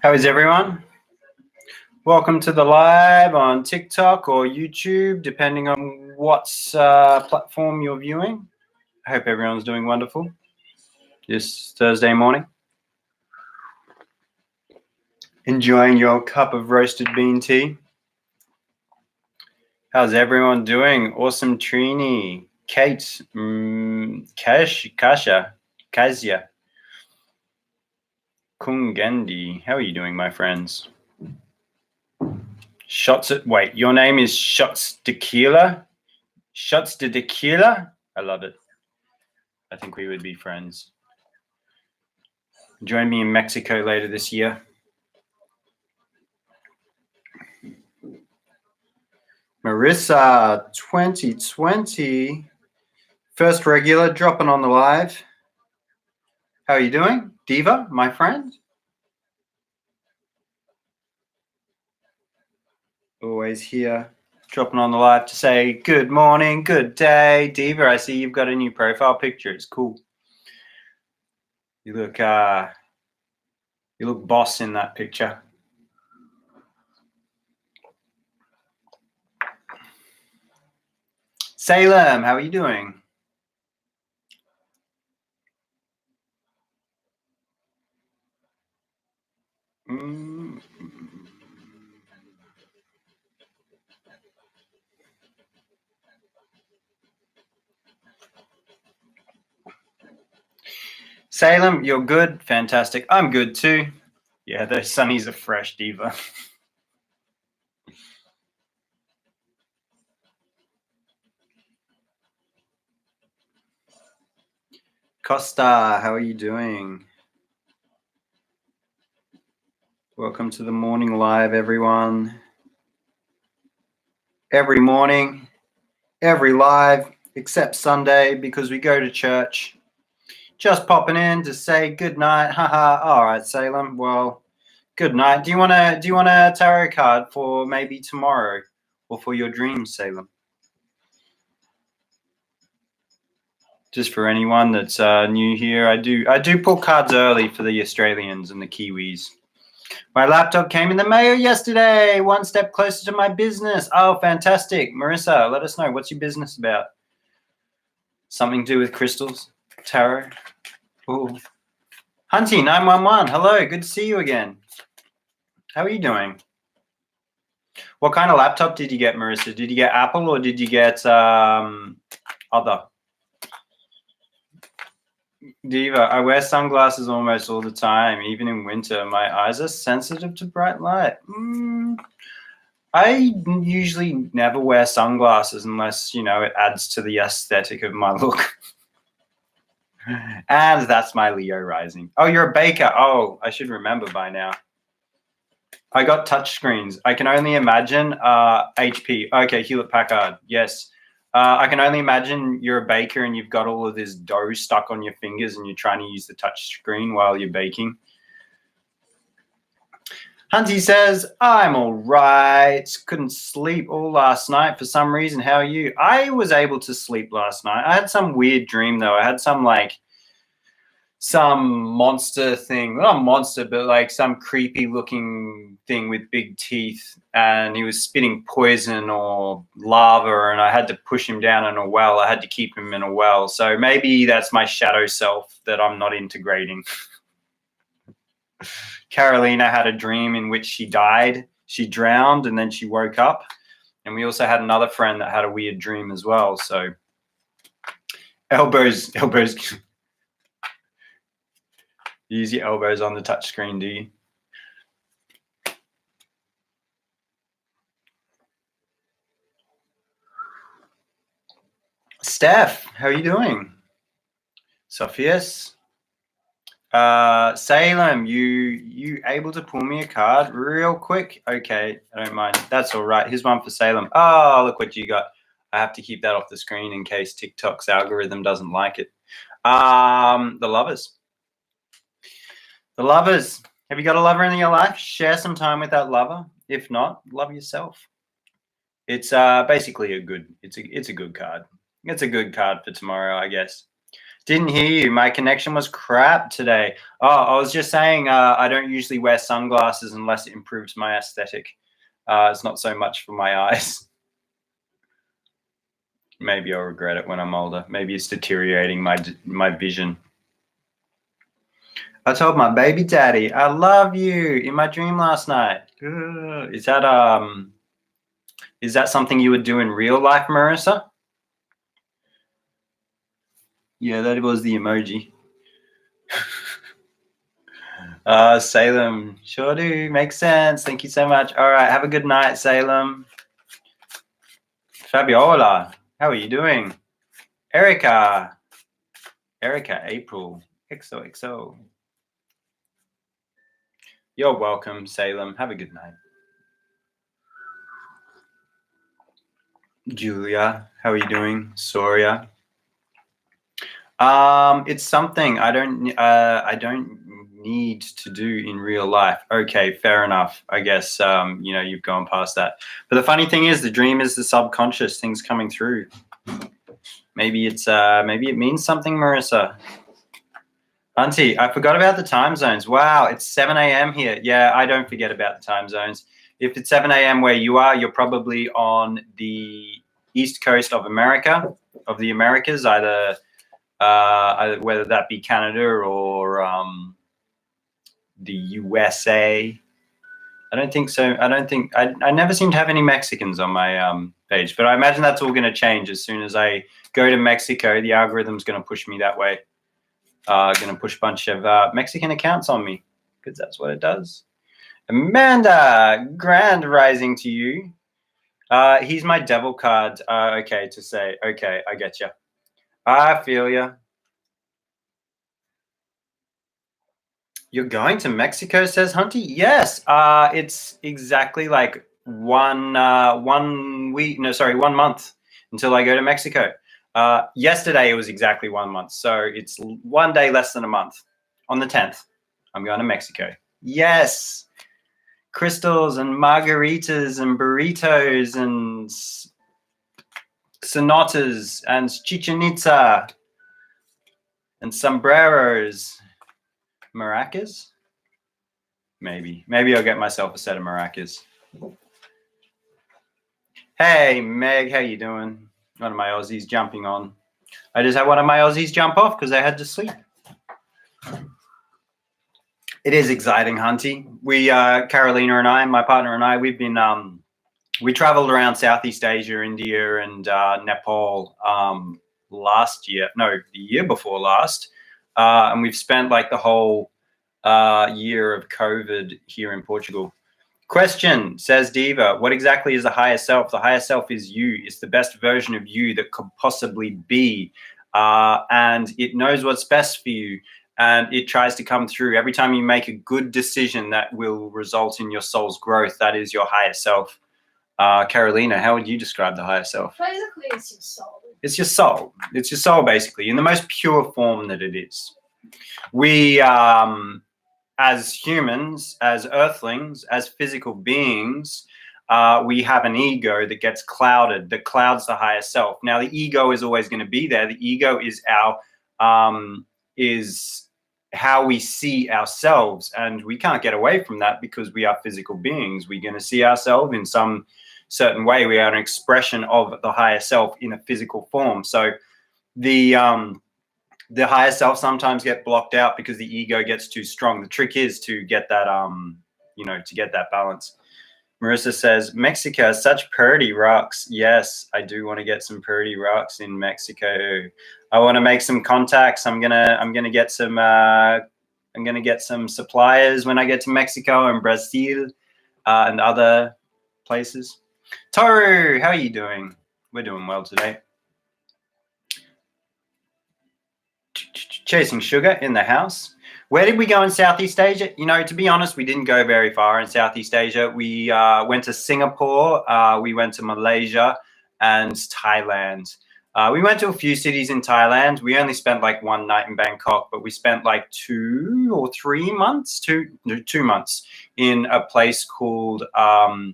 How is everyone? Welcome to the live on TikTok or YouTube, depending on what platform you're viewing. I hope everyone's doing wonderful this Thursday morning. Enjoying your cup of roasted bean tea. How's everyone doing? Awesome Trini, Kate, Kazia, Kungendi. How are you doing, my friends? Wait, your name is Shots Tequila? Shots de Tequila? I love it. I think we would be friends. Join me in Mexico later this year. Marissa, 2020. First regular, dropping on the live. How are you doing? Diva, my friend? Always here, dropping on the live to say good morning, good day. Diva, I see you've got a new profile picture. It's cool. You look boss in that picture. Salem, how are you doing? Salem, you're good. Fantastic. I'm good too. Yeah, those sunnies are fresh, Diva. Costa, how are you doing? Welcome to the morning live, everyone. Every morning, every live, except Sunday, because we go to church. Just popping in to say good night. Haha. All right, Salem. Well, good night. Do you want a tarot card for maybe tomorrow or for your dreams, Salem? Just for anyone that's new here, I do pull cards early for the Australians and the Kiwis. My laptop came in the mail yesterday. One step closer to my business. Oh, fantastic. Marissa, let us know. What's your business about? Something to do with crystals? Tarot? Ooh. Hunty 911. Hello. Good to see you again. How are you doing? What kind of laptop did you get, Marissa? Did you get Apple or did you get other? Diva, I wear sunglasses almost all the time, even in winter. My eyes are sensitive to bright light. I usually never wear sunglasses unless, it adds to the aesthetic of my look. And that's my Leo rising. Oh, you're a baker. Oh, I should remember by now. I got touch screens. I can only imagine HP. Okay, Hewlett-Packard. Yes. I can only imagine you're a baker and you've got all of this dough stuck on your fingers and you're trying to use the touch screen while you're baking. Hunty says, I'm all right. Couldn't sleep all last night for some reason. How are you? I was able to sleep last night. I had some weird dream, though. I had some monster thing. Not a monster, but some creepy looking thing with big teeth. And he was spitting poison or lava, and I had to push him down in a well. I had to keep him in a well. So maybe that's my shadow self that I'm not integrating. Carolina had a dream in which she died. She drowned and then she woke up. And we also had another friend that had a weird dream as well. So elbows. Use your elbows on the touch screen, do you? Steph, how are you doing? Sophias? Salem, you able to pull me a card real quick? Okay, I don't mind. That's all right. Here's one for Salem. Oh, look what you got. I have to keep that off the screen in case TikTok's algorithm doesn't like it. The lovers. The lovers. Have you got a lover in your life? Share some time with that lover. If not, love yourself. It's basically it's a good card. It's a good card for tomorrow, I guess. Didn't hear you. My connection was crap today. Oh, I was just saying I don't usually wear sunglasses unless it improves my aesthetic. It's not so much for my eyes. Maybe I'll regret it when I'm older. Maybe it's deteriorating my vision. I told my baby daddy, I love you in my dream last night. Is that something you would do in real life, Marissa? Yeah, that was the emoji. Salem, sure do. Makes sense. Thank you so much. All right, have a good night, Salem. Fabiola, how are you doing? Erica, April, XOXO. You're welcome, Salem. Have a good night. Julia, how are you doing? Soria. It's something I don't need to do in real life. Okay, fair enough. I guess you've gone past that. But the funny thing is, the dream is the subconscious things coming through. Maybe it means something, Marissa. Auntie, I forgot about the time zones. Wow, it's 7 a.m. here. Yeah, I don't forget about the time zones. If it's 7 a.m. where you are, you're probably on the east coast of America, of the Americas, either whether that be Canada or the USA. I don't think so. I never seem to have any Mexicans on my page, but I imagine that's all going to change as soon as I go to Mexico. The algorithm's going to push me that way. Going to push a bunch of Mexican accounts on me because that's what it does. Amanda, grand rising to you. Here's my devil card. Okay, to say, okay, I get you. I feel you. You're going to Mexico, says Hunty. Yes, it's exactly like 1 month until I go to Mexico. Yesterday it was exactly 1 month, so it's 1 day less than a month. On the 10th, I'm going to Mexico. Yes, crystals and margaritas and burritos and cenotes and Chichen Itza and sombreros. Maracas? Maybe I'll get myself a set of maracas. Hey, Meg, how you doing? One of my Aussies jumping on. I just had one of my Aussies jump off because they had to sleep. It is exciting, Hunty. We, Carolina and I, my partner and I, we've been, we traveled around Southeast Asia, India, and Nepal the year before last. And we've spent like the whole year of COVID here in Portugal. Question, says Diva, what exactly is the higher self? The higher self is you. It's the best version of you that could possibly be. And it knows what's best for you. And it tries to come through. Every time you make a good decision that will result in your soul's growth, that is your higher self. Carolina, how would you describe the higher self? Basically, it's your soul. It's your soul. It's your soul, basically, in the most pure form that it is. We, as humans, as earthlings, as physical beings, we have an ego that gets clouded, that clouds the higher self. Now, the ego is always going to be there. The ego is is how we see ourselves, and we can't get away from that because we are physical beings. We're going to see ourselves in some certain way. We are an expression of the higher self in a physical form. So the higher self sometimes get blocked out because the ego gets too strong. The trick is to get that to get that balance. Marissa says, Mexico, such pretty rocks. Yes, I do want to get some pretty rocks in Mexico. I want to make some contacts. I'm gonna get some suppliers when I get to Mexico and Brazil and other places. Toru, how are you doing? We're doing well today. Chasing Sugar in the house. Where did we go in Southeast Asia? To be honest, we didn't go very far in Southeast Asia. We went to Singapore, we went to Malaysia and Thailand. We went to a few cities in Thailand. We only spent like 1 night in Bangkok, but we spent like 2 or 3 months, 2 months in a place called Koh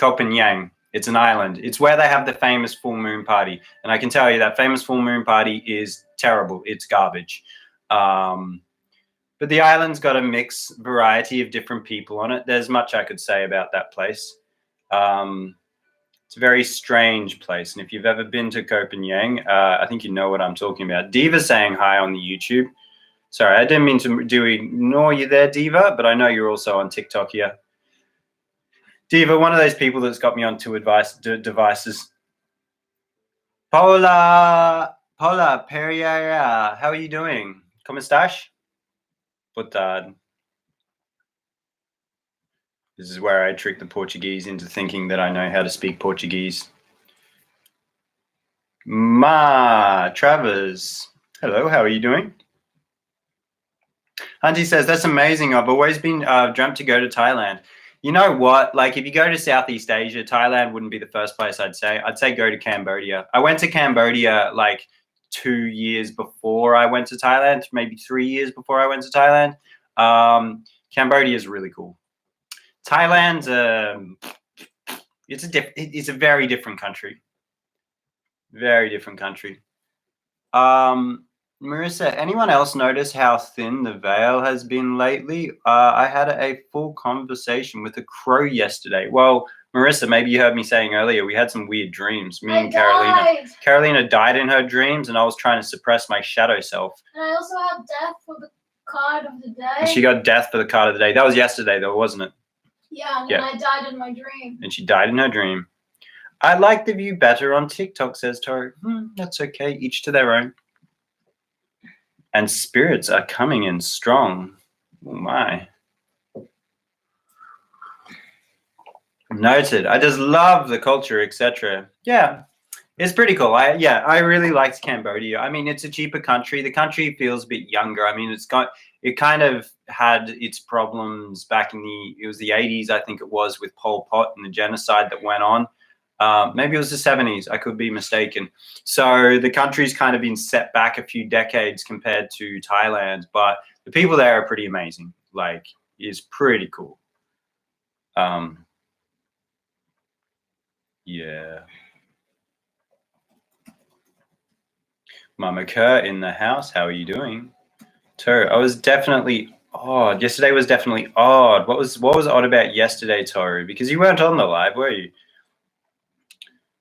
Phangan. It's an island. It's where they have the famous full moon party. And I can tell you that famous full moon party is terrible. It's garbage. But the island's got a mixed variety of different people on it. There's much I could say about that place. It's a very strange place. And if you've ever been to Copenhagen, I think you know what I'm talking about. Diva's saying hi on the YouTube. Sorry, I didn't mean to ignore you there, Diva, but I know you're also on TikTok here. Diva, one of those people that's got me on two devices. Paula Pereira, how are you doing? ¿Cómo estás? Boa. This is where I trick the Portuguese into thinking that I know how to speak Portuguese. Travers, hello, how are you doing? Auntie says, that's amazing. I've always been dreamt to go to Thailand. You know what? Like, if you go to Southeast Asia, Thailand wouldn't be the first place I'd say. I'd say go to Cambodia. I went to Cambodia like 2 years before I went to Thailand, maybe 3 years before I went to Thailand. Cambodia is really cool. Thailand's it's a very different country. Very different country. Marissa, anyone else notice how thin the veil has been lately? I had a full conversation with a crow yesterday. Well, Marissa, maybe you heard me saying earlier, we had some weird dreams. Me and Carolina. Carolina died in her dreams, and I was trying to suppress my shadow self. And I also have death for the card of the day. And she got death for the card of the day. That was yesterday, though, wasn't it? Yeah, and then I died in my dream. And she died in her dream. I like the view better on TikTok, says Tori. That's okay. Each to their own. And spirits are coming in strong. Oh, my. Noted. I just love the culture, etc. Yeah, it's pretty cool. I really liked Cambodia. I mean, it's a cheaper country. The country feels a bit younger. I mean, it kind of had its problems back in it was the 80s, I think it was, with Pol Pot and the genocide that went on. Maybe it was the 70s. I could be mistaken. So the country's kind of been set back a few decades compared to Thailand, but the people there are pretty amazing. Like, it's pretty cool. Yeah. Mama Kerr in the house. How are you doing? Toru, I was definitely odd. Yesterday was definitely odd. What was odd about yesterday, Toru? Because you weren't on the live, were you?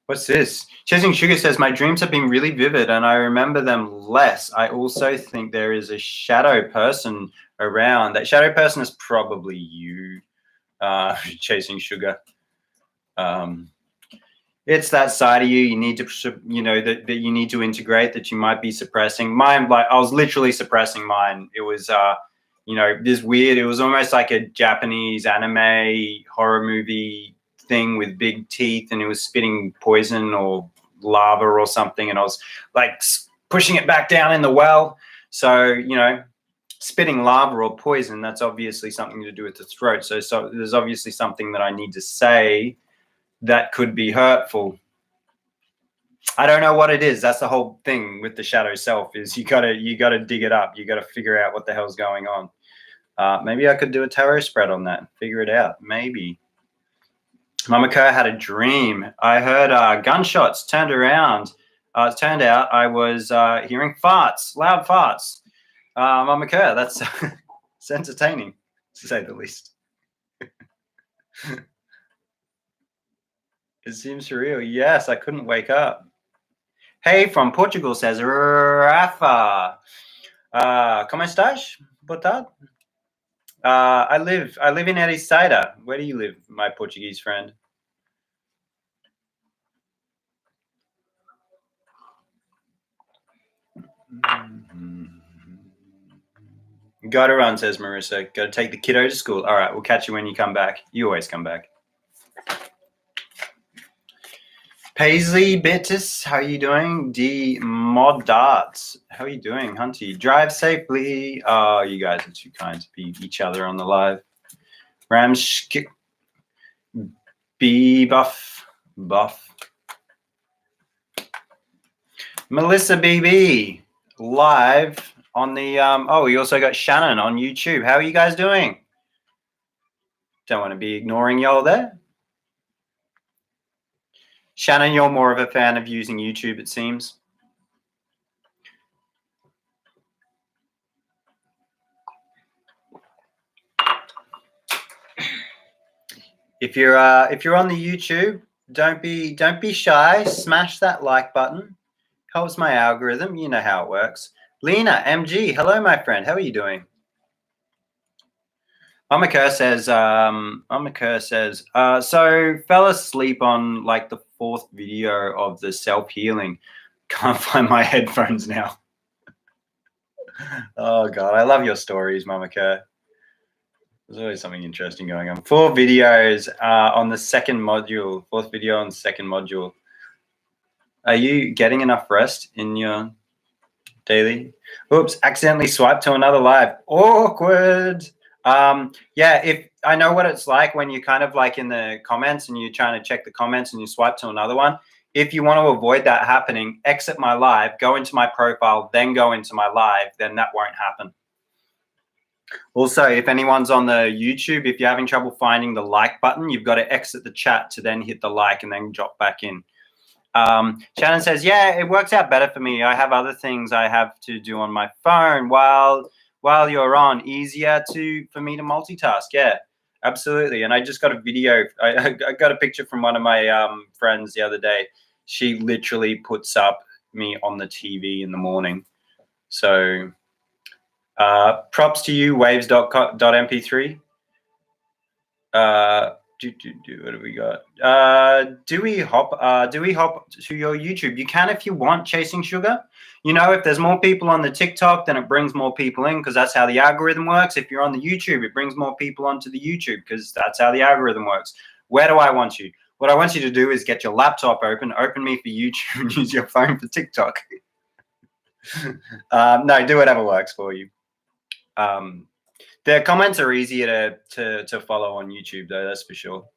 What's this? Chasing Sugar says, my dreams have been really vivid and I remember them less. I also think there is a shadow person around. That shadow person is probably you, Chasing Sugar. It's that side of you need to, that you need to integrate, that you might be suppressing. Mine, like, I was literally suppressing mine. It was, this weird, it was almost like a Japanese anime horror movie thing with big teeth, and it was spitting poison or lava or something, and I was like pushing it back down in the well. So, spitting lava or poison, that's obviously something to do with the throat. So there's obviously something that I need to say that could be hurtful. I don't know what it is. That's the whole thing with the shadow self, is you gotta dig it up. You gotta figure out what the hell's going on. Maybe I could do a tarot spread on that, figure it out. Maybe. Mama Kerr had a dream. I heard gunshots, turned around. It turned out I was hearing farts, loud farts. Mama Kerr, that's it's entertaining, to say the least. It seems surreal. Yes, I couldn't wake up. Hey, from Portugal, says Rafa. Como estás? Boa tarde. I live in Ericeira. Where do you live, my Portuguese friend? Gotta run, says Marissa. Gotta take the kiddo to school. All right, we'll catch you when you come back. You always come back. Paisley Betis, how are you doing? D Mod Darts, how are you doing? Hunty, drive safely. Oh, you guys are too kind to be each other on the live. Ramsk, B Buff. Melissa BB, live on the, we also got Shannon on YouTube. How are you guys doing? Don't want to be ignoring y'all there. Shannon, you're more of a fan of using YouTube, it seems. If you're on the YouTube, don't be shy. Smash that like button. Helps my algorithm. You know how it works. Lena MG, hello, my friend. How are you doing? Mama Kerr says, so fell asleep on like the 4th video of the self-healing. Can't find my headphones now. Oh God, I love your stories, Mama Kerr. There's always something interesting going on. 4 videos on the 2nd module. 4th video on the 2nd module. Are you getting enough rest in your daily? Oops, accidentally swiped to another live. Awkward. Yeah, if I know what it's like when you're kind of like in the comments and you're trying to check the comments and you swipe to another one. If you want to avoid that happening, exit my live, go into my profile, then go into my live, then that won't happen. Also, if anyone's on the YouTube, if you're having trouble finding the like button, you've got to exit the chat to then hit the like and then drop back in. Shannon says, yeah, it works out better for me. I have other things I have to do on my phone while you're on. Easier for me to multitask. Yeah, absolutely. And I just got a video. I got a picture from one of my friends the other day. She literally puts up me on the TV in the morning. So props to you, waves.mp3. What do we got? Do we hop to your YouTube? You can if you want, Chasing Sugar. You know, if there's more people on the TikTok, then it brings more people in because that's how the algorithm works. If you're on the YouTube, it brings more people onto the YouTube because that's how the algorithm works. Where do I want you? What I want you to do is get your laptop open me for YouTube and use your phone for TikTok. No, do whatever works for you. The comments are easier to follow on YouTube, though, that's for sure.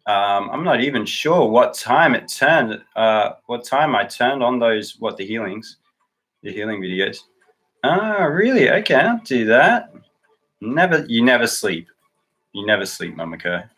I'm not even sure what time it turned, what time I turned on those, the healing videos. Oh, really? Okay, I'll do that. You never sleep. You never sleep, Mama Kerr.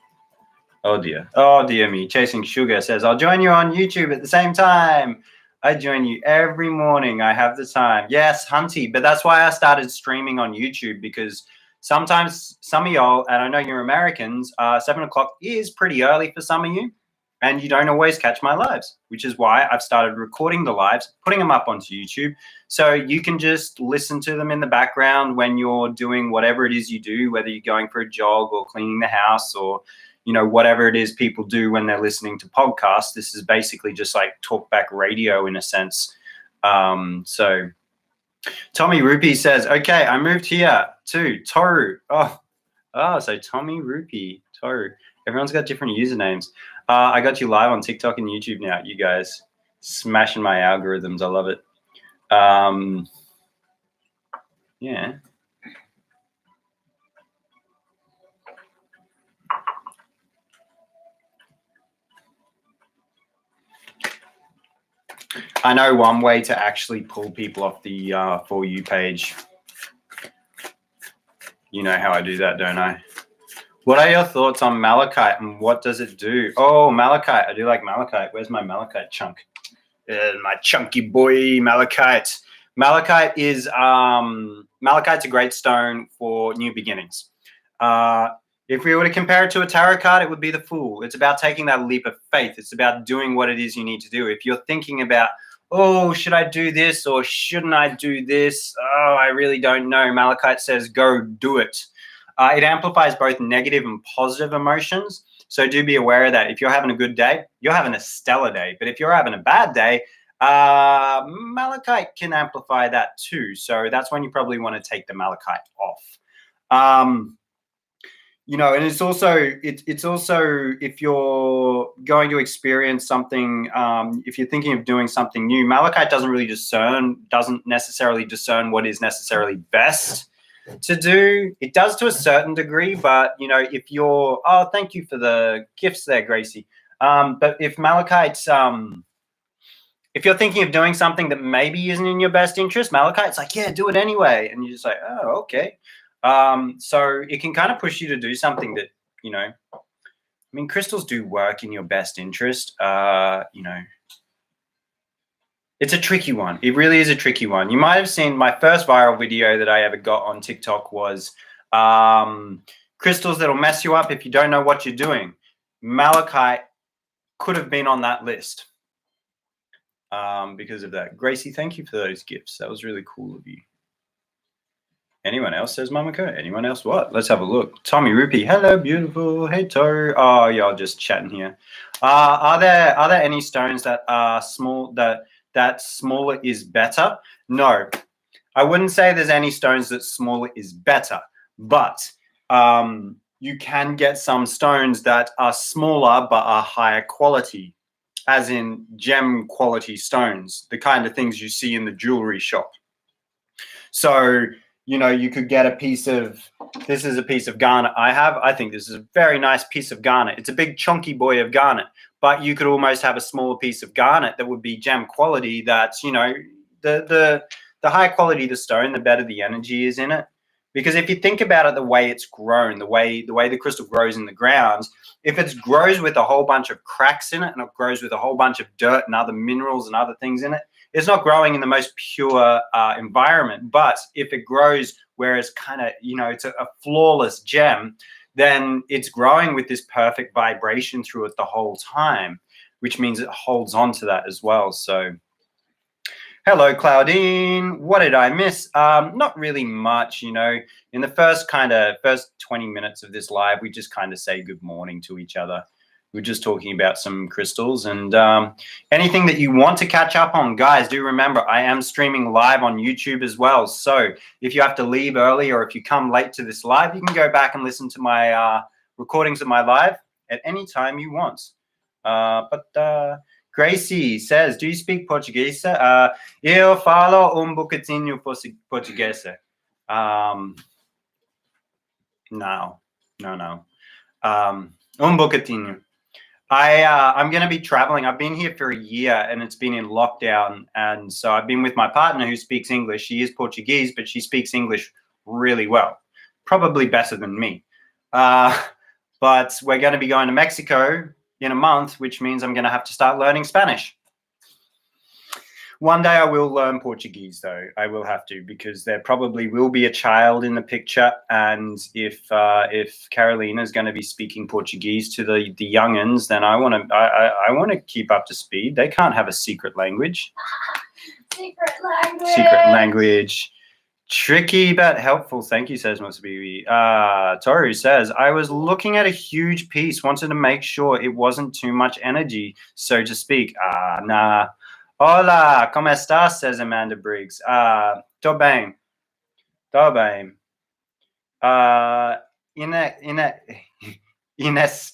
Oh, dear me. Chasing Sugar says, I'll join you on YouTube at the same time. I join you every morning. I have the time. Yes, Hunty. But that's why I started streaming on YouTube, because sometimes some of y'all, and I know you're Americans, 7 o'clock is pretty early for some of you, and you don't always catch my lives, which is why I've started recording the lives, putting them up onto YouTube, so you can just listen to them in the background when you're doing whatever it is you do, whether you're going for a jog or cleaning the house or whatever it is people do when they're listening to podcasts. This is basically just like talkback radio in a sense. So Tommy Rupee says, okay, I moved here too. Toru. Oh, so Tommy Rupee, Toru. Everyone's got different usernames. I got you live on TikTok and YouTube now. You guys smashing my algorithms. I love it. Yeah. I know one way to actually pull people off the For You page. You know how I do that, don't I? What are your thoughts on malachite and what does it do? Oh, malachite. I do like malachite. Where's my malachite chunk? My chunky boy malachite. Malachite is malachite's a great stone for new beginnings. If we were to compare it to a tarot card, it would be the Fool. It's about taking that leap of faith. It's about doing what it is you need to do. If you're thinking about, oh, should I do this or shouldn't I do this? Oh, I really don't know. Malachite says, go do it. It amplifies both negative and positive emotions. So do be aware of that. If you're having a good day, you're having a stellar day. But if you're having a bad day, malachite can amplify that too. So that's when you probably want to take the malachite off. And it's also if you're going to experience something, if you're thinking of doing something new, malachite doesn't necessarily discern what is necessarily best to do. It does to a certain degree, but if you're, thank you for the gifts there, Gracie. But if malachite's, if you're thinking of doing something that maybe isn't in your best interest, malachite's like, yeah, do it anyway, and you're just like, oh, okay. So it can kind of push you to do something that mean, crystals do work in your best interest. You know, it's a tricky one. It really is a tricky one. You might have seen my first viral video that I ever got on TikTok was crystals that'll mess you up if you don't know what you're doing. Malachite could have been on that list because of that. Gracie, thank you for those gifts. That was really cool of you. Anyone else, says Mamako? Anyone else? What? Let's have a look. Tommy Rupee, hello, beautiful. Hey, Toru. Oh, y'all just chatting here. Are there any stones that are small that smaller is better? No, I wouldn't say there's any stones that smaller is better, but you can get some stones that are smaller but are higher quality, as in gem quality stones, the kind of things you see in the jewelry shop. So, you know, you could get a piece of, this is a piece of garnet I have. I think this is a very nice piece of garnet. It's a big chunky boy of garnet, but you could almost have a smaller piece of garnet that would be gem quality. That's, you know, the higher quality the stone, the better the energy is in it. Because if you think about it, the way it's grown, the way the crystal grows in the ground, if it grows with a whole bunch of cracks in it and it grows with a whole bunch of dirt and other minerals and other things in it, it's not growing in the most pure environment. But if it grows where it's kind of, you know, it's a flawless gem, then it's growing with this perfect vibration through it the whole time, which means it holds on to that as well. So hello, Claudine. What did I miss? Not really much, you know. In the first 20 minutes of this live, we just kind of say good morning to each other. We're just talking about some crystals and anything that you want to catch up on, guys. Do remember, I am streaming live on YouTube as well. So if you have to leave early or if you come late to this live, you can go back and listen to my recordings of my live at any time you want. Gracie says, do you speak Portuguese? Eu falo bocadinho português. No. Bocadinho. I'm going to be traveling. I've been here for a year and it's been in lockdown. And so I've been with my partner who speaks English. She is Portuguese, but she speaks English really well, probably better than me. But we're going to be going to Mexico in a month, which means I'm going to have to start learning Spanish. One day I will learn Portuguese, though. I will have to, because there probably will be a child in the picture. And if Carolina is going to be speaking Portuguese to the youngins, then I want to keep up to speed. They can't have a secret language. Secret language. Secret language. Tricky but helpful. Thank you, says Mosabibi. Toru says, I was looking at a huge piece, wanted to make sure it wasn't too much energy, so to speak. Nah. Hola, como estás? Says Amanda Briggs. Tô bem. Tô bem. Ines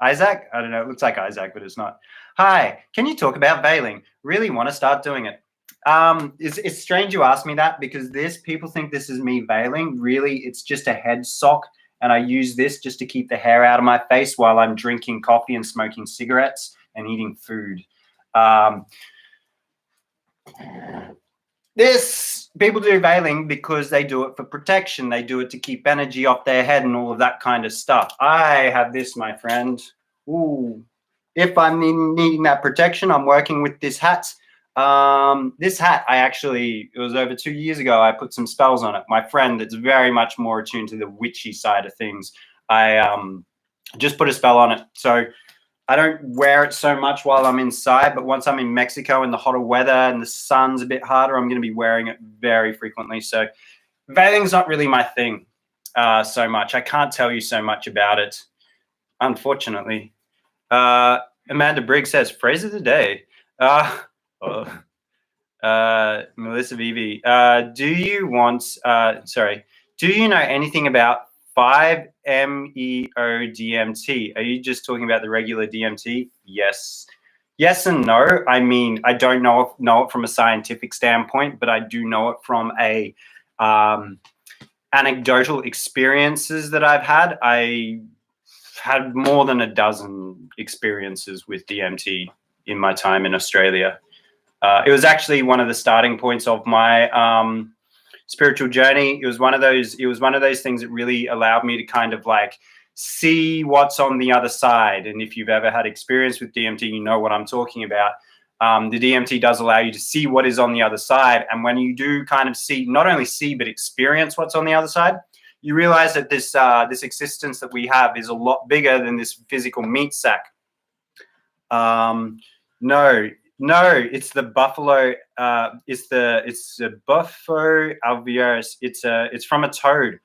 Isaac? I don't know. It looks like Isaac, but it's not. Hi, can you talk about veiling? Really want to start doing it. It's strange you ask me that, because people think this is me veiling. Really, it's just a head sock, and I use this just to keep the hair out of my face while I'm drinking coffee and smoking cigarettes and eating food. People do veiling because they do it for protection. They do it to keep energy off their head and all of that kind of stuff. I have this, my friend. Ooh. If I'm needing that protection, I'm working with this hat. This hat, it was over 2 years ago, I put some spells on it. My friend that's very much more attuned to the witchy side of things, I just put a spell on it. So I don't wear it so much while I'm inside, but once I'm in Mexico in the hotter weather and the sun's a bit harder, I'm going to be wearing it very frequently. So veiling's not really my thing so much. I can't tell you so much about it, unfortunately. Amanda Briggs says, phrase of the day. Melissa Vivi, do you know anything about 5-MeO-DMT? Are you just talking about the regular DMT? Yes and no. I mean, I don't know it from a scientific standpoint, but I do know it from a anecdotal experiences that I've had. I had more than a dozen experiences with DMT in my time in Australia. It was actually one of the starting points of my spiritual journey. It was one of those things that really allowed me to kind of like see what's on the other side. And if you've ever had experience with DMT, you know what I'm talking about. The DMT does allow you to see what is on the other side. And when you do kind of see, not only see, but experience what's on the other side, you realize that this existence that we have is a lot bigger than this physical meat sack. No, it's the buffalo. It's the buffo alveolus. It's from a toad.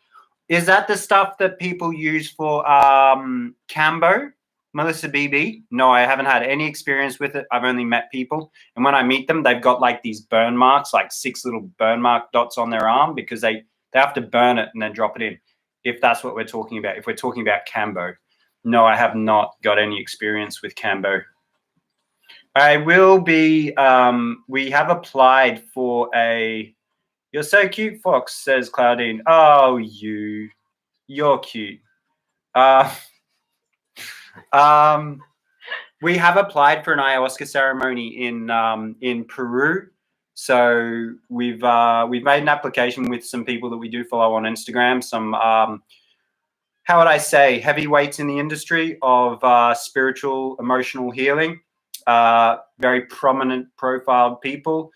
Is that the stuff that people use for Cambo? Melissa BB? No, I haven't had any experience with it. I've only met people. And when I meet them, they've got like these burn marks, like 6 little burn mark dots on their arm because they have to burn it and then drop it in. If that's what we're talking about. If we're talking about Cambo. No, I have not got any experience with Cambo. I will be, we have applied for a, you're so cute, Fox, says Claudine. Oh, you're cute. We have applied for an ayahuasca ceremony in Peru. So we've made an application with some people that we do follow on Instagram. Some how would I say, heavyweights in the industry of spiritual, emotional healing. Very prominent profiled people,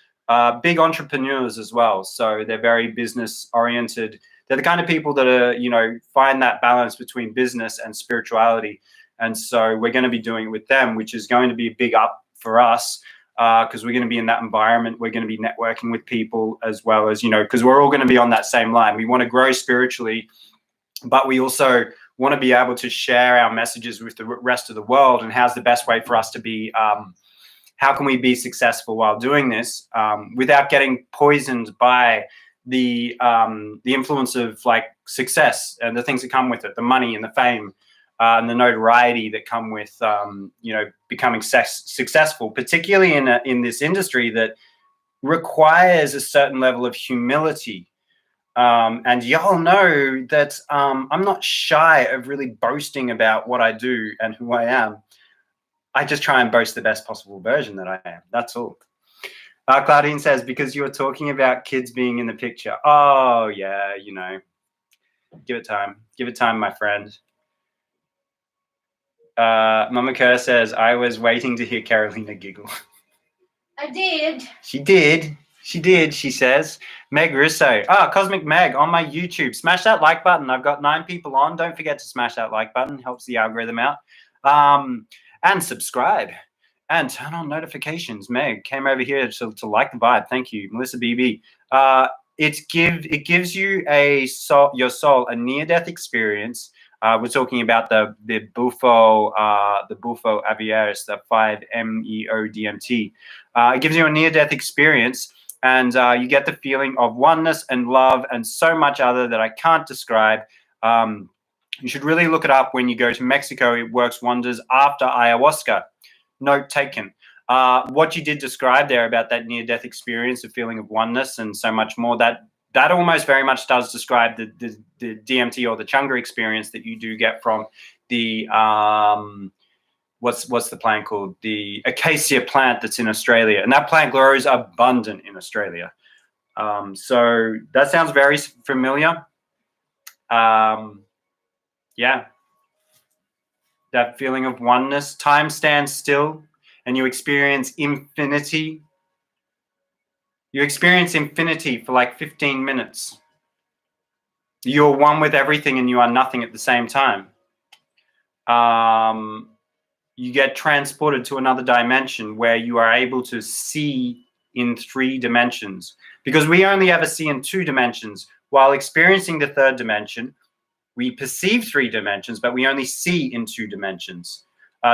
big entrepreneurs as well. So they're very business oriented. They're the kind of people that are, you know, find that balance between business and spirituality. And so we're going to be doing it with them, which is going to be a big up for us because we're going to be in that environment. We're going to be networking with people as well as, you know, because we're all going to be on that same line. We want to grow spiritually, but we also want to be able to share our messages with the rest of the world. And how's the best way for us to be, how can we be successful while doing this without getting poisoned by the influence of like success and the things that come with it, the money and the fame and the notoriety that come with, you know, becoming successful, particularly in this industry that requires a certain level of humility. And y'all know that I'm not shy of really boasting about what I do and who I am. I just try and boast the best possible version that I am. That's all. Claudine says, because you were talking about kids being in the picture. Oh, yeah, you know. Give it time. Give it time, my friend. Mama Kerr says, I was waiting to hear Carolina giggle. I did. She did. She did, she says. Meg Russo. Cosmic Meg on my YouTube. Smash that like button. I've got 9 people on. Don't forget to smash that like button. Helps the algorithm out. And subscribe. And turn on notifications. Meg came over here to like the vibe. Thank you. Melissa BB. It gives you your soul a near-death experience. We're talking about the Bufo Aviaris, the 5-MeO DMT. It gives you a near-death experience, and you get the feeling of oneness and love and so much other that I can't describe. You should really look it up when you go to Mexico. It works wonders after ayahuasca. Note taken. What you did describe there about that near-death experience, a feeling of oneness and so much more, that almost very much does describe the DMT or the Chunga experience that you do get from the what's the plant called? The acacia plant that's in Australia, and that plant grows abundant in Australia. So that sounds very familiar. Yeah, that feeling of oneness. Time stands still, and you experience infinity. You experience infinity for like 15 minutes. You're one with everything and you are nothing at the same time. You get transported to another dimension where you are able to see in 3 dimensions. Because we only ever see in 2 dimensions. While experiencing the 3rd dimension, we perceive 3 dimensions, but we only see in 2 dimensions.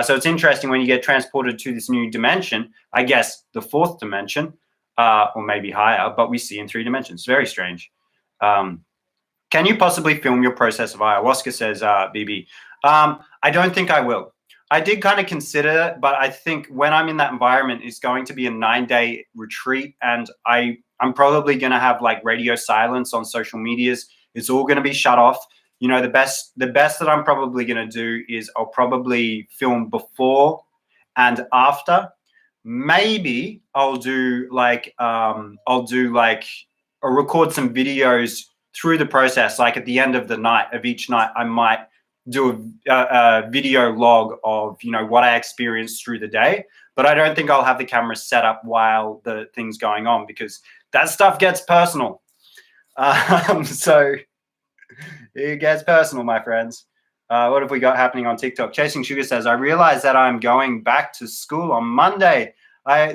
So it's interesting when you get transported to this new dimension, I guess the 4th dimension, or maybe higher, but we see in 3 dimensions. Very strange. Can you possibly film your process of ayahuasca, says BB. I don't think I will. I did kind of consider it, but I think when I'm in that environment, it's going to be a 9-day retreat, and I'm probably going to have like radio silence on social medias. It's all going to be shut off. You know, the best that I'm probably going to do is I'll probably film before and after. Maybe I'll do like or record some videos through the process. Like at the end of the night of each night, I might do a video log of, what I experienced through the day. But I don't think I'll have the camera set up while the thing's going on, because that stuff gets personal. So it gets personal, my friends. What have we got happening on TikTok? Chasing Sugar says, I realized that I'm going back to school on Monday.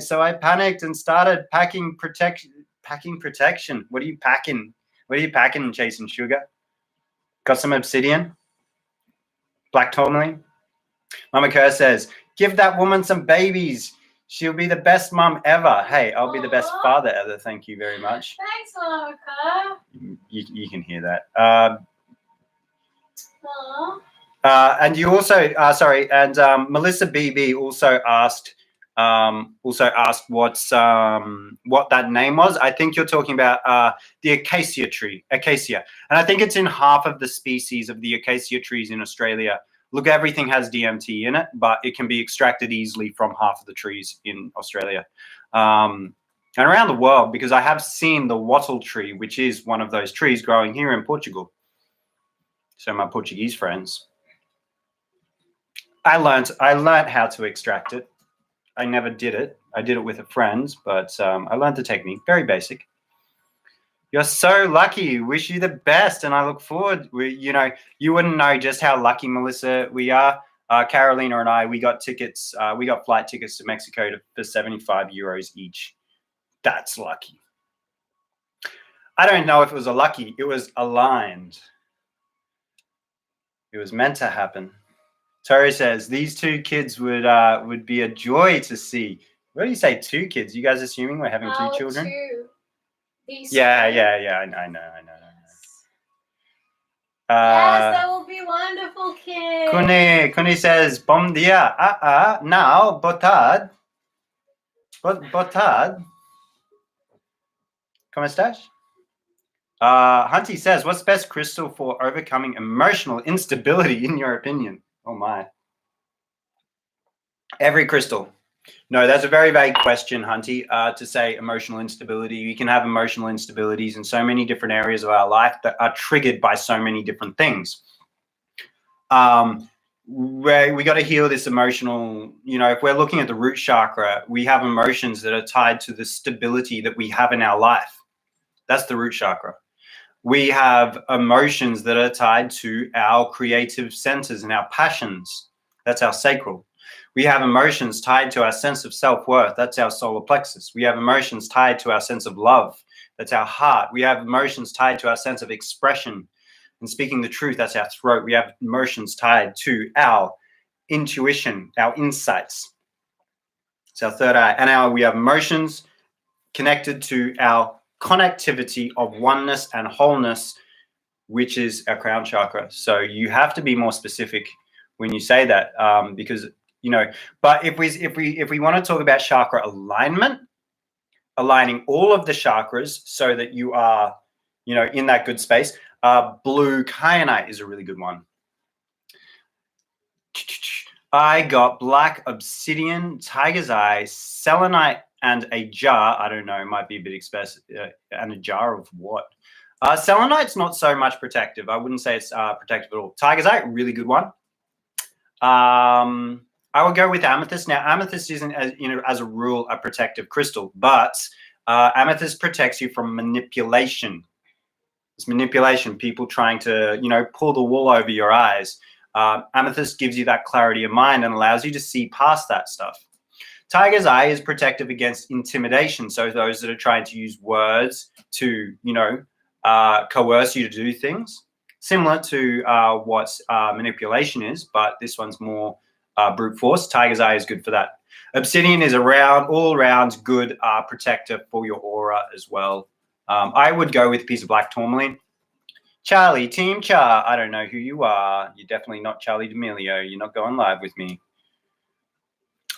So I panicked and started packing protection. What are you packing? What are you packing, Chasing Sugar? Got some obsidian? Black tourmaline? Mama Kerr says, give that woman some babies. She'll be the best mum ever. Hey, I'll be the best father ever. Thank you very much. Thanks, Mama Kerr. You can hear that. And you also, and Melissa BB also asked what that name was. I think you're talking about the acacia tree, acacia. And I think it's in half of the species of the acacia trees in Australia. Look, everything has DMT in it, but it can be extracted easily from half of the trees in Australia. And around the world, because I have seen the wattle tree, which is one of those trees growing here in Portugal. So my Portuguese friends, I learned how to extract it. I never did it. I did it with a friend, but I learned the technique. Very basic. You're so lucky. Wish you the best, and I look forward. You wouldn't know just how lucky, Melissa, we are. Carolina and I, we got tickets. We got flight tickets to Mexico for 75 euros each. That's lucky. I don't know if it was a lucky. It was aligned. It was meant to happen. Tori says, these two kids would be a joy to see. What do you say, two kids? You guys assuming we're having two children? Two. Yeah. I know. Yes, that will be wonderful, kids. Kuni says, bom dia. Now, botad. Botad. ¿Cómo estás? Hunty says, what's the best crystal for overcoming emotional instability in your opinion? Oh my. Every crystal. No, that's a very vague question, Hunty, to say emotional instability. You can have emotional instabilities in so many different areas of our life that are triggered by so many different things. We got to heal this emotional, if we're looking at the root chakra, we have emotions that are tied to the stability that we have in our life. That's the root chakra. We have emotions that are tied to our creative centers and our passions. That's our sacral. We have emotions tied to our sense of self-worth. That's our solar plexus. We have emotions tied to our sense of love. That's our heart. We have emotions tied to our sense of expression and speaking the truth. That's our throat. We have emotions tied to our intuition, our insights. It's our third eye. And we have emotions connected to our connectivity of oneness and wholeness, which is our crown chakra. So you have to be more specific when you say that, because but if we want to talk about chakra alignment, aligning all of the chakras so that you are in that good space, blue kyanite is a really good one. I got black obsidian, tiger's eye, selenite, and a jar. I don't know, it might be a bit expensive. And a jar of what? Selenite's not so much protective. I wouldn't say it's protective at all. Tiger's eye, really good one. I would go with amethyst. Now, amethyst isn't, as a rule, a protective crystal, but amethyst protects you from manipulation. It's manipulation, people trying to, pull the wool over your eyes. Amethyst gives you that clarity of mind and allows you to see past that stuff. Tiger's eye is protective against intimidation. So those that are trying to use words to, coerce you to do things, similar to what manipulation is, but this one's more brute force. Tiger's eye is good for that. Obsidian is all around good protector for your aura as well. I would go with a piece of black tourmaline. Charlie, Team Char, I don't know who you are. You're definitely not Charlie D'Amelio. You're not going live with me.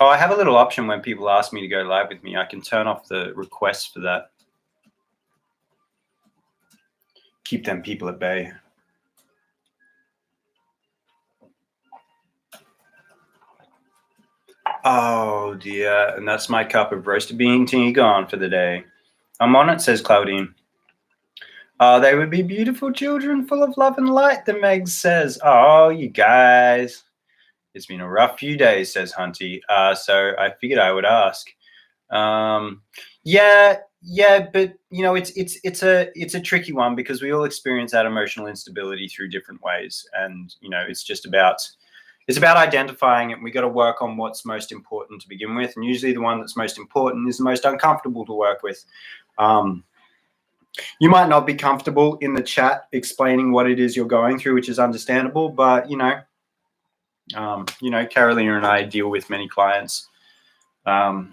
Oh, I have a little option when people ask me to go live with me. I can turn off the request for that. Keep them people at bay. Oh, dear. And that's my cup of roasted bean tea gone for the day. I'm on it, says Claudine. Oh, they would be beautiful children full of love and light, the Meg says. Oh, you guys. It's been a rough few days, says Hunty. So I figured I would ask. Yeah, but you know, it's a tricky one because we all experience that emotional instability through different ways, and you know, it's about identifying it. We got to work on what's most important to begin with, and usually the one that's most important is the most uncomfortable to work with. You might not be comfortable in the chat explaining what it is you're going through, which is understandable, but you know, Carolina and I deal with many clients. That's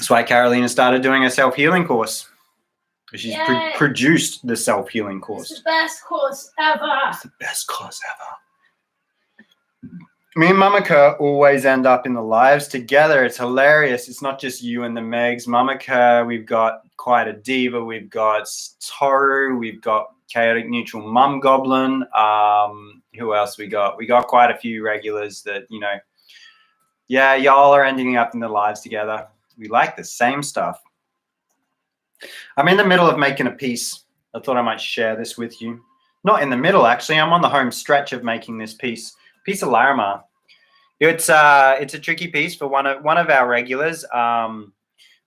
why Carolina started doing a self-healing course. She's produced the self-healing course. It's the best course ever. It's the best course ever. Me and Mama Kerr always end up in the lives together. It's hilarious. It's not just you and the Megs. Mama Kerr, we've got quite a diva. We've got Toru. We've got Chaotic Neutral Mum Goblin. Who else we got? We got quite a few regulars that, you know, yeah, y'all are ending up in the lives together. We like the same stuff. I'm in the middle of making a piece. I thought I might share this with you. Not in the middle, actually. I'm on the home stretch of making this piece of Larimar. It's a tricky piece for one of our regulars,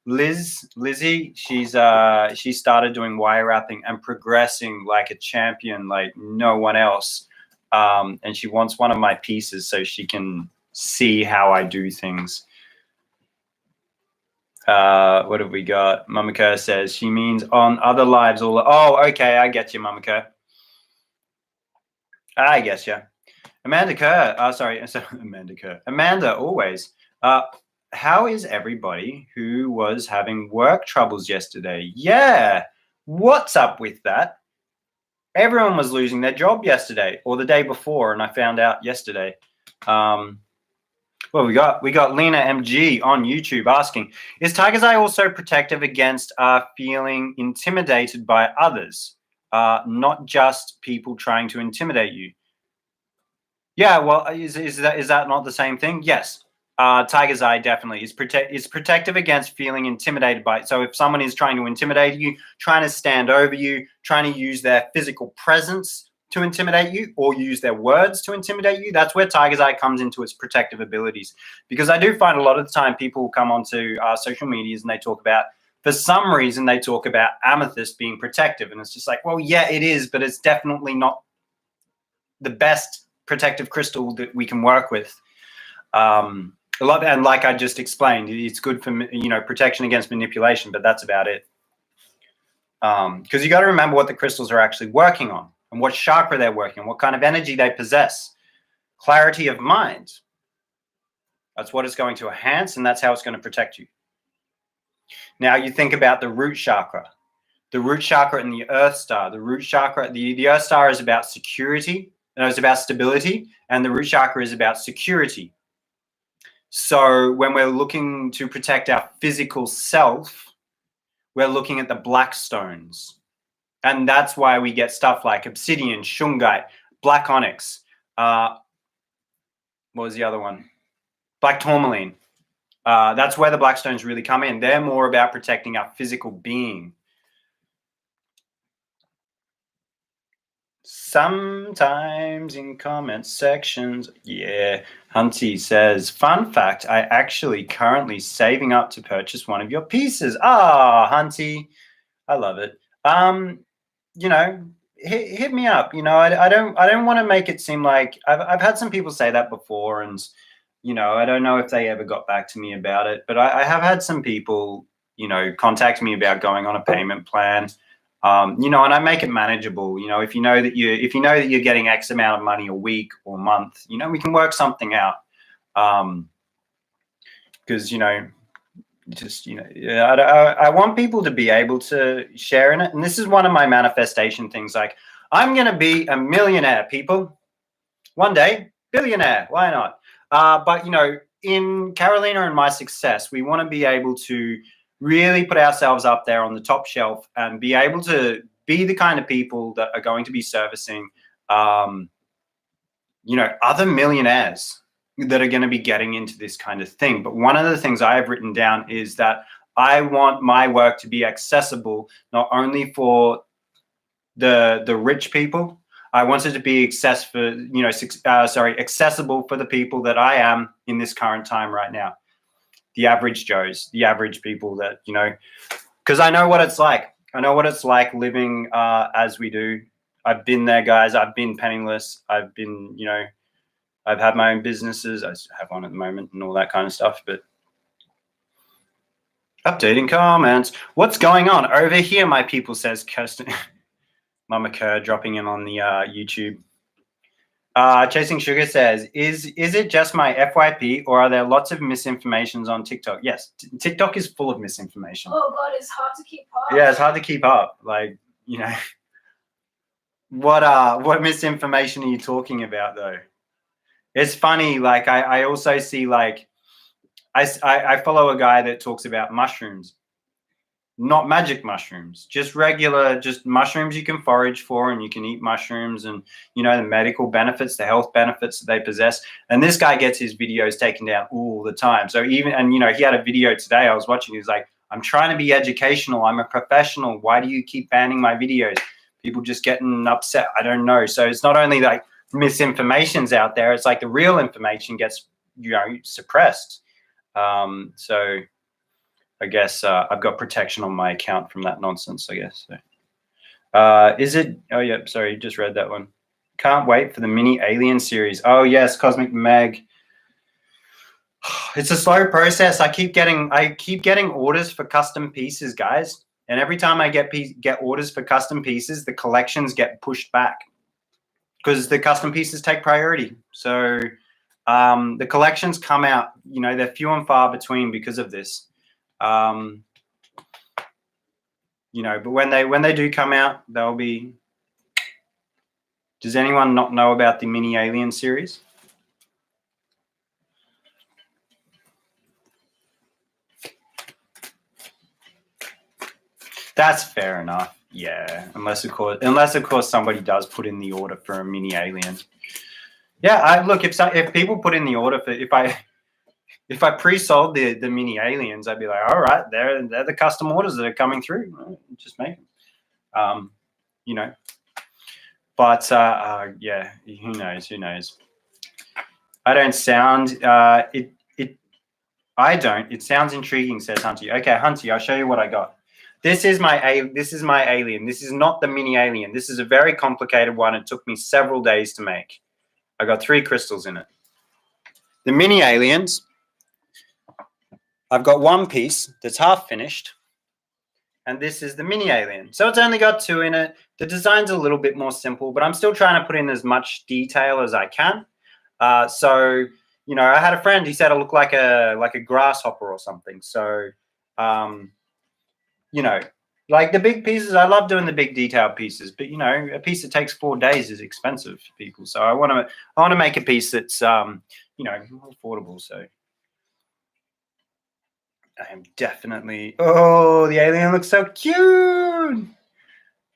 Lizzie. She started doing wire wrapping and progressing like a champion, like no one else. And she wants one of my pieces so she can see how I do things. What have we got? Mama Kerr says she means on other lives. Oh, okay, I get you, Mama Kerr. I guess you. Amanda Kerr. Amanda Kerr. Amanda, always. How is everybody who was having work troubles yesterday? Yeah. What's up with that? Everyone was losing their job yesterday or the day before, and I found out yesterday. Well, we got Lena MG on YouTube asking, is Tiger's Eye also protective against feeling intimidated by others, not just people trying to intimidate you? Yeah, well, is that not the same thing? Yes. Tiger's Eye definitely is protective against feeling intimidated by it. So if someone is trying to intimidate you, trying to stand over you, trying to use their physical presence to intimidate you or use their words to intimidate you, that's where Tiger's Eye comes into its protective abilities. Because I do find a lot of the time people come onto social medias and they talk about, for some reason, they talk about amethyst being protective. And it's just like, well, yeah, it is, but it's definitely not the best protective crystal that we can work with. A lot, and like I just explained, it's good for, you know, protection against manipulation, but that's about it. Because you got to remember what the crystals are actually working on and what chakra they're working on, what kind of energy they possess. Clarity of mind. That's what it's going to enhance, and that's how it's going to protect you. Now you think about the root chakra. The root chakra and the earth star. The root chakra, the earth star is about security, and it's about stability, and the root chakra is about security. So when we're looking to protect our physical self, we're looking at the black stones. And that's why we get stuff like obsidian, shungite, black onyx. What was the other one? Black tourmaline. That's where the black stones really come in. They're more about protecting our physical being. Sometimes in comment sections, yeah. Hunty says, fun fact, I actually currently saving up to purchase one of your pieces. Ah, Hunty, I love it. You know, hit me up. You know, I don't want to make it seem like I've had some people say that before, and you know, I don't know if they ever got back to me about it, but I have had some people, you know, contact me about going on a payment plan. You know, and I make it manageable. You know, if you know that you're getting X amount of money a week or month, you know, we can work something out. Because you know, just you know, I want people to be able to share in it, and this is one of my manifestation things. Like, I'm gonna be a millionaire, people. One day, billionaire. Why not? But you know, in Carolina and my success, we want to be able to really put ourselves up there on the top shelf and be able to be the kind of people that are going to be servicing, you know, other millionaires that are going to be getting into this kind of thing. But one of the things I have written down is that I want my work to be accessible, not only for the rich people. I wanted to be accessible for the people that I am in this current time right now. The average Joes, the average people that, because I know what it's like. I know what it's like living as we do. I've been there, guys. I've been penniless. I've been, I've had my own businesses. I have one at the moment and all that kind of stuff. But updating comments. What's going on over here, my people, says Kirsten. Mama Kerr dropping in on the YouTube. Chasing Sugar says, is it just my FYP or are there lots of misinformations on TikTok? Yes, TikTok is full of misinformation. Oh God, it's hard to keep up. Yeah, it's hard to keep up. Like, what misinformation are you talking about though? It's funny. Like I also see like I follow a guy that talks about mushrooms. Not magic mushrooms, just regular, just mushrooms you can forage for, and you can eat mushrooms, and the medical benefits, the health benefits that they possess. And this guy gets his videos taken down all the time. So he had a video today I was watching. He was like, I'm trying to be educational. I'm a professional. Why do you keep banning my videos? People just getting upset. I don't know. So it's not only like misinformation's out there. It's like the real information gets, suppressed. So I guess I've got protection on my account from that nonsense, I guess. So, is it? Oh, yeah. Sorry, just read that one. Can't wait for the mini Alien series. Oh, yes, Cosmic Meg. It's a slow process. I keep getting orders for custom pieces, guys. And every time I get orders for custom pieces, the collections get pushed back because the custom pieces take priority. So the collections come out. They're few and far between because of this. But when they do come out, they'll be. Does anyone not know about the mini Alien series? That's fair enough. Yeah, unless of course somebody does put in the order for a mini Alien. Yeah, look, if people put in the order for if I pre-sold the mini Aliens, I'd be like, all right, they're the custom orders that are coming through. Just make them. But yeah, who knows? I don't sound I don't. It sounds intriguing, says Hunty. Okay, Hunty, I'll show you what I got. This is my Alien. This is not the mini Alien. This is a very complicated one. It took me several days to make. I got 3 crystals in it. The mini Aliens. I've got one piece that's half finished, and this is the mini Alien. So it's only got 2 in it. The design's a little bit more simple, but I'm still trying to put in as much detail as I can. So, I had a friend, he said it looked like a grasshopper or something. So, like the big pieces, I love doing the big detailed pieces, but a piece that takes 4 days is expensive for people. So I want to make a piece that's affordable. So I am definitely. Oh, the alien looks so cute.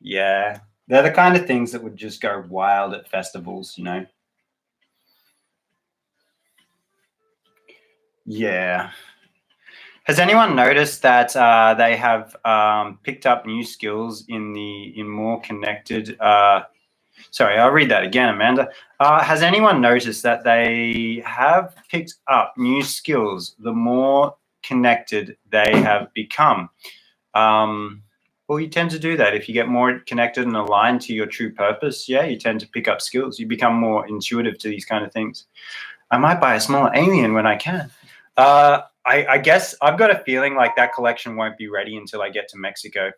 Yeah, they're the kind of things that would just go wild at festivals, Yeah. Has anyone noticed that they have picked up new skills in more connected? Sorry, I'll read that again, Amanda. Has anyone noticed that they have picked up new skills the more connected they have become? Well, you tend to do that if you get more connected and aligned to your true purpose. Yeah, you tend to pick up skills. You become more intuitive to these kind of things. I might buy a smaller alien when I can. I guess I've got a feeling like that collection won't be ready until I get to Mexico.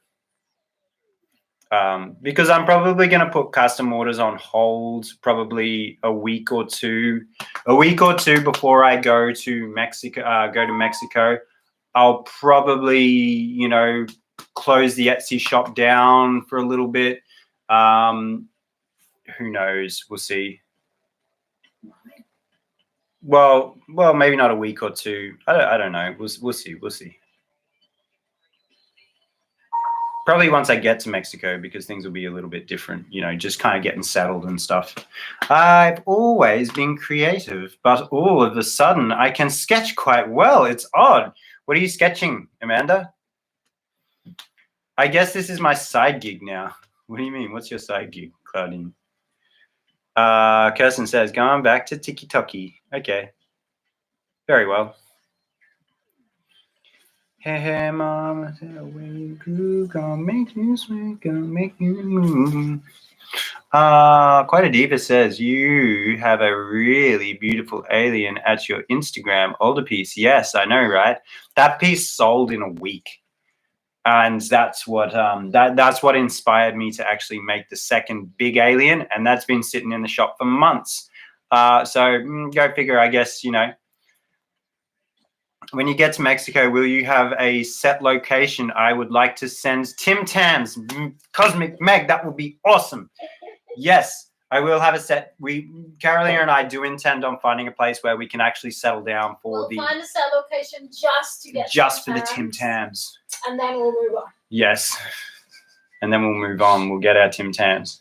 Because I'm probably going to put custom orders on hold probably a week or two before I go to Mexico. I'll probably, close the Etsy shop down for a little bit. Who knows? We'll see. Well, maybe not a week or two. I don't know. We'll see. Probably once I get to Mexico, because things will be a little bit different, just kind of getting settled and stuff. I've always been creative, but all of a sudden I can sketch quite well. It's odd. What are you sketching, Amanda? I guess this is my side gig now. What do you mean? What's your side gig, Claudine? Kirsten says, going back to tiki-toki. Okay. Very well. Hey, hey, mama, when you groove, gonna make you swing, gonna make you move. Quite a diva says, you have a really beautiful alien at your Instagram older piece. Yes, I know, right? That piece sold in a week. And that's what that's what inspired me to actually make the second big alien, and that's been sitting in the shop for months. So go figure, I guess, you know. When you get to Mexico, will you have a set location? I would like to send Tim Tams, Cosmic Meg. That would be awesome. Yes, I will have a set. Carolina and I do intend on finding a place where we can actually settle down for we'll find a set location just to get for the Tim Tams. And then we'll move on. Yes. And then we'll move on. We'll get our Tim Tams.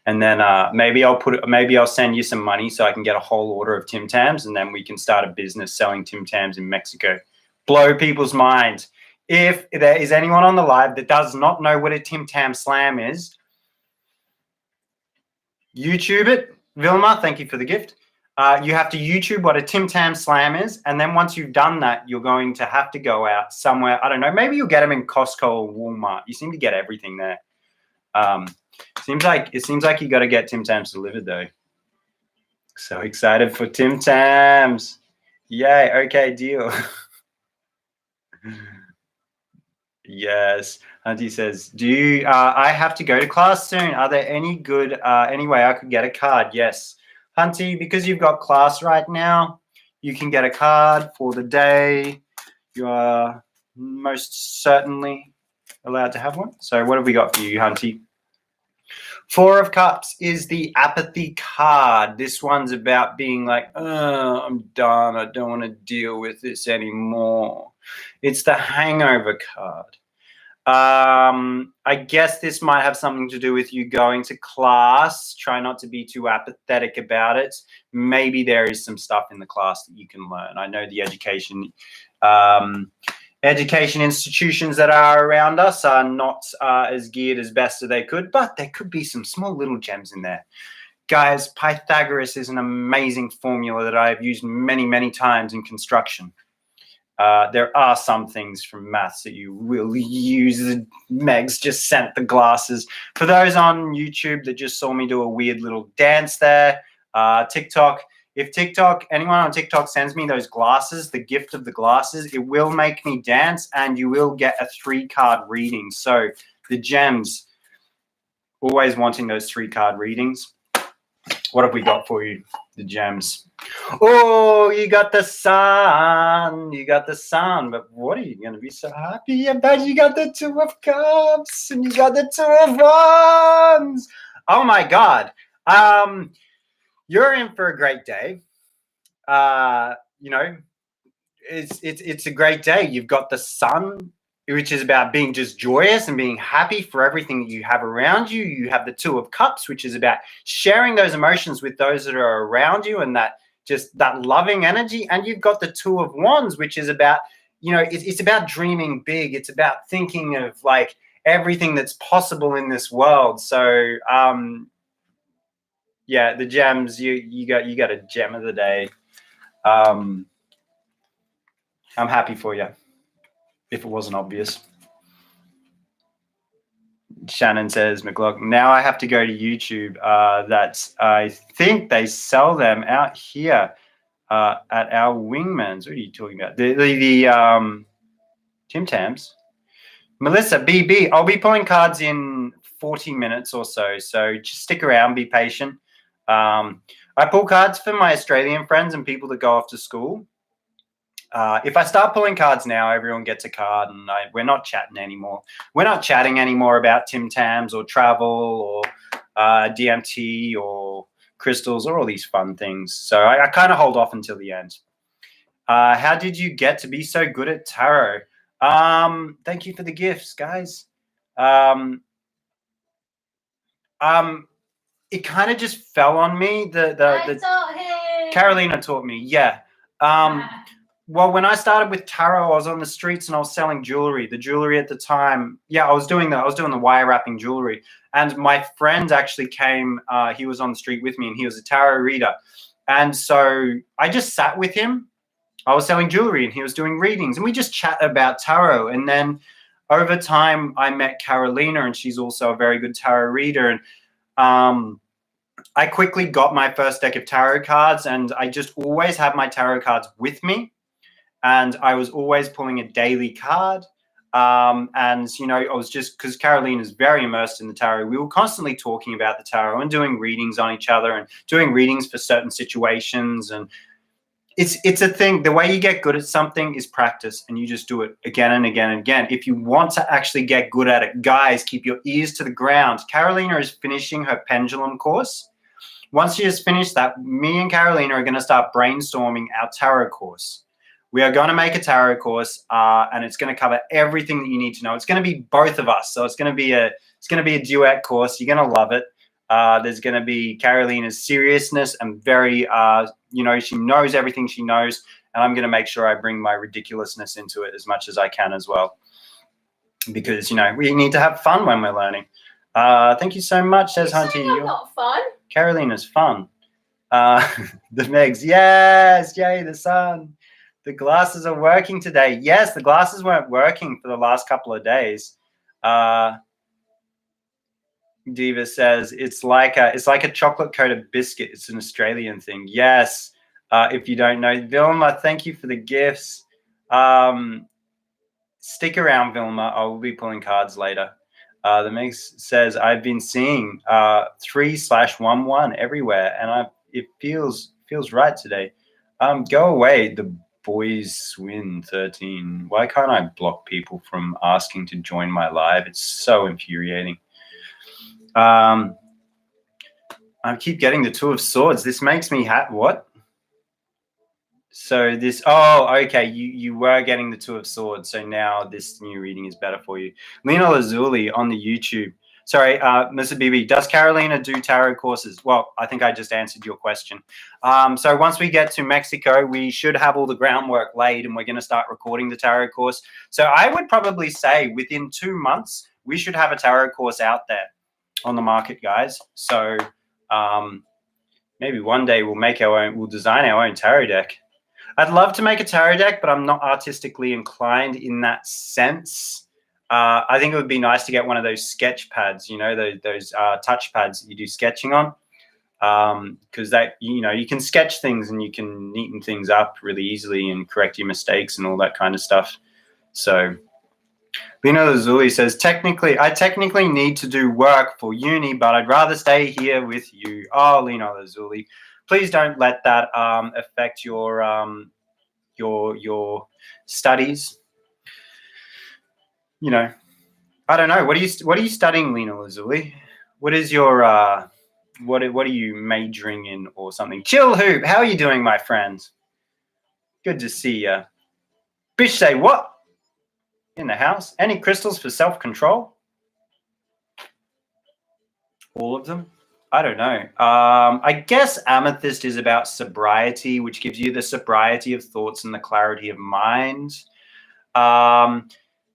And then maybe I'll send you some money so I can get a whole order of Tim Tams, and then we can start a business selling Tim Tams in Mexico. Blow people's minds. If there is anyone on the live that does not know what a Tim Tam slam is, YouTube it. Vilma, thank you for the gift. You have to YouTube what a Tim Tam slam is, and then once you've done that, you're going to have to go out somewhere. I don't know. Maybe you'll get them in Costco or Walmart. You seem to get everything there. It seems like you got to get Tim Tams delivered though. So excited for Tim Tams! Yay! Okay, deal. Yes. Auntie says, I have to go to class soon. Are there any good any way I could get a card? Yes. Hunty, because you've got class right now, you can get a card for the day. You are most certainly allowed to have one. So what have we got for you, Hunty? 4 of Cups is the apathy card. This one's about being like, oh, I'm done. I don't want to deal with this anymore. It's the hangover card. I guess this might have something to do with you going to class. Try not to be too apathetic about it. Maybe there is some stuff in the class that you can learn. I know the education institutions that are around us are not as geared as best as they could, but there could be some small little gems in there. Guys, Pythagoras is an amazing formula that I've used many, many times in construction. There are some things from maths that you will use. Meg's just sent the glasses. For those on YouTube that just saw me do a weird little dance there, TikTok, if anyone on TikTok sends me those glasses, the gift of the glasses, it will make me dance and you will get a 3-card reading. So the gems, always wanting those 3-card readings. What have we got for you? The gems. Oh, you got the sun. You got the sun. But what are you going to be so happy about? You got the 2 of Cups and you got the 2 of Wands. Oh, my God. You're in for a great day. You know, it's a great day. You've got the sun, which is about being just joyous and being happy for everything that you have around you. You have the 2 of Cups, which is about sharing those emotions with those that are around you and that loving energy. And you've got the 2 of Wands, which is about, you know, it's about dreaming big. It's about thinking of like everything that's possible in this world. So, yeah, the gems, you got a gem of the day. I'm happy for you, if it wasn't obvious. Shannon says, McLaughlin, now I have to go to YouTube. I think they sell them out here at our Wingmans. What are you talking about? The Tim Tams. Melissa, BB, I'll be pulling cards in 40 minutes or so. So just stick around, be patient. I pull cards for my Australian friends and people that go off to school. If I start pulling cards now, everyone gets a card and we're not chatting anymore. We're not chatting anymore about Tim Tams or travel or DMT or crystals or all these fun things. So I kind of hold off until the end. How did you get to be so good at tarot? Thank you for the gifts, guys. It kind of just fell on me. Carolina taught me. Yeah. Well, when I started with tarot, I was on the streets and I was selling jewelry. The jewelry at the time, I was doing the wire wrapping jewelry. And my friend actually came. He was on the street with me, and he was a tarot reader. And so I just sat with him. I was selling jewelry, and he was doing readings, and we just chat about tarot. And then over time, I met Carolina, and she's also a very good tarot reader. And I quickly got my first deck of tarot cards, and I just always had my tarot cards with me. And I was always pulling a daily card. And, you know, I was just, because Caroline is very immersed in the tarot, we were constantly talking about the tarot and doing readings on each other and doing readings for certain situations. And it's a thing. The way you get good at something is practice, and you just do it again and again and again. If you want to actually get good at it, guys, keep your ears to the ground. Carolina is finishing her pendulum course. Once she has finished that, me and Carolina are going to start brainstorming our tarot course. We are going to make a tarot course, and it's going to cover everything that you need to know. It's going to be both of us, so it's going to be a duet course. You're going to love it. There's going to be Carolina's seriousness and very, she knows everything she knows, and I'm going to make sure I bring my ridiculousness into it as much as I can as well, because we need to have fun when we're learning. Thank you so much, says Hunter. You're not fun. Carolina's fun. The Megs, yes, yay, the sun. The glasses are working today. Yes, the glasses weren't working for the last couple of days. Diva says it's like a chocolate coated biscuit. It's an Australian thing. Yes. If you don't know, Vilma, thank you for the gifts. Stick around, Vilma. I will be pulling cards later. The Megs says I've been seeing 3/11 everywhere, and it feels right today. Go away. The Boys Win 13. Why can't I block people from asking to join my live? It's so infuriating. I keep getting the Two of Swords. This makes me what? So this, okay, you were getting the Two of Swords, so now this new reading is better for you. Lena Lazuli on the YouTube. Sorry, Mr. BB, does Carolina do tarot courses? Well, I think I just answered your question. So once we get to Mexico, we should have all the groundwork laid, and we're going to start recording the tarot course. So I would probably say within 2 months, we should have a tarot course out there on the market, guys. So maybe one day we'll design our own tarot deck. I'd love to make a tarot deck, but I'm not artistically inclined in that sense. I think it would be nice to get one of those sketch pads, those touch pads that you do sketching on, because that, you can sketch things and you can neaten things up really easily and correct your mistakes and all that kind of stuff. So Lena Lazuli says, I technically need to do work for uni, but I'd rather stay here with you. Oh, Lena Lazuli, please don't let that affect your studies. I don't know. What are you studying, Lena Lazuli? What is your what are you majoring in or something? Chill Hoop, how are you doing, my friend? Good to see you. Bish say what? In the house? Any crystals for self-control? All of them? I don't know. I guess amethyst is about sobriety, which gives you the sobriety of thoughts and the clarity of mind.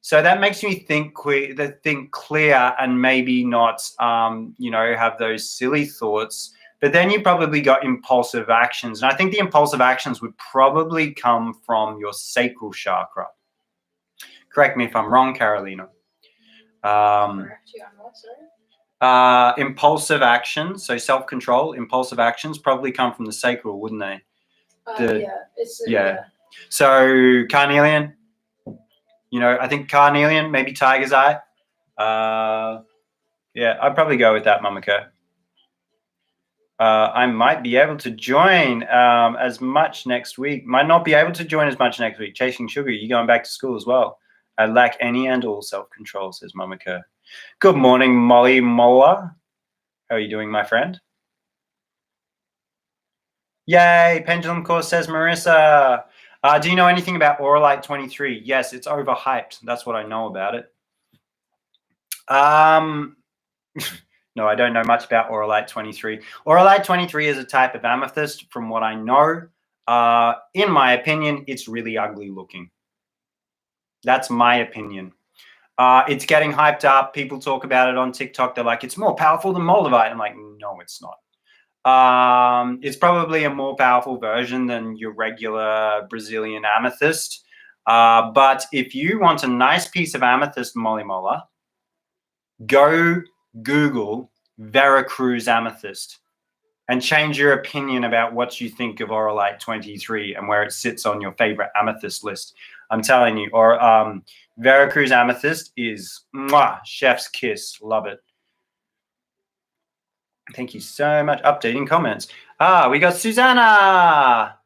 So that makes me think clear and maybe not, have those silly thoughts. But then you probably got impulsive actions. And I think the impulsive actions would probably come from your sacral chakra. Correct me if I'm wrong, Carolina. Correct you on what, sorry? Impulsive actions, so self-control, impulsive actions probably come from the sacral, wouldn't they? Yeah. So carnelian, I think carnelian, maybe tiger's eye. I'd probably go with that, Mamako. I might be able to join as much next week. Might not be able to join as much next week. Chasing Sugar, you going back to school as well? I lack any and all self-control, says Mamako. Good morning, Molly Mola. How are you doing, my friend? Yay, pendulum course, says Marissa. Do you know anything about Auralite 23? Yes, it's overhyped. That's what I know about it. No, I don't know much about Auralite 23. Auralite 23 is a type of amethyst, from what I know. In my opinion, it's really ugly looking. That's my opinion. It's getting hyped up. People talk about it on TikTok. They're like, it's more powerful than Moldavite. I'm like, no, it's not. It's probably a more powerful version than your regular Brazilian amethyst. But if you want a nice piece of amethyst, Molly Mola, go Google Veracruz amethyst and change your opinion about what you think of Auralite 23 and where it sits on your favorite amethyst list. I'm telling you, or Veracruz amethyst is mwah, chef's kiss. Love it. Thank you so much. Updating comments. We got Susanna.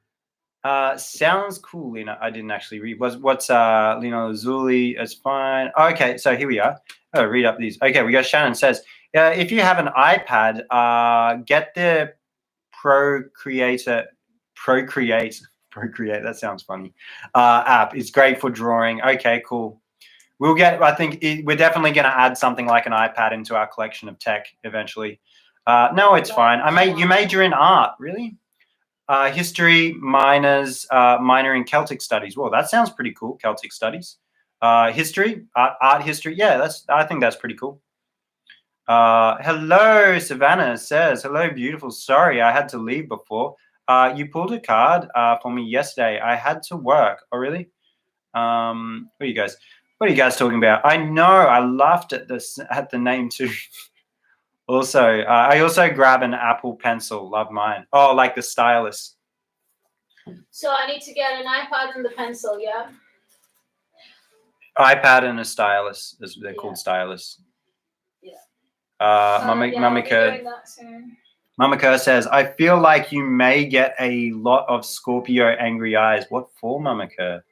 Sounds cool, Lena. I didn't actually read. What's Lena Lazuli? It's fine. Okay, so here we are. Oh, read up these. Okay, we got Shannon says, if you have an iPad, get the Procreate. That sounds funny. App. It's great for drawing. Okay, cool. We'll get. I think we're definitely going to add something like an iPad into our collection of tech eventually. No, it's fine. You major in art, really? History, minor in Celtic studies. Well, that sounds pretty cool. Celtic studies, history, art history. Yeah, I think that's pretty cool. Hello, Savannah says, hello, beautiful. Sorry, I had to leave before. You pulled a card for me yesterday. I had to work. Oh, really? What are you guys talking about? I know. I laughed at the name too. Also, I also grab an Apple Pencil. Love mine. Oh, like the stylus. So I need to get an iPad and the pencil, yeah? iPad and a stylus. They're called stylus. Yeah. Mama Kerr says, I feel like you may get a lot of Scorpio angry eyes. What for, Mama Kerr?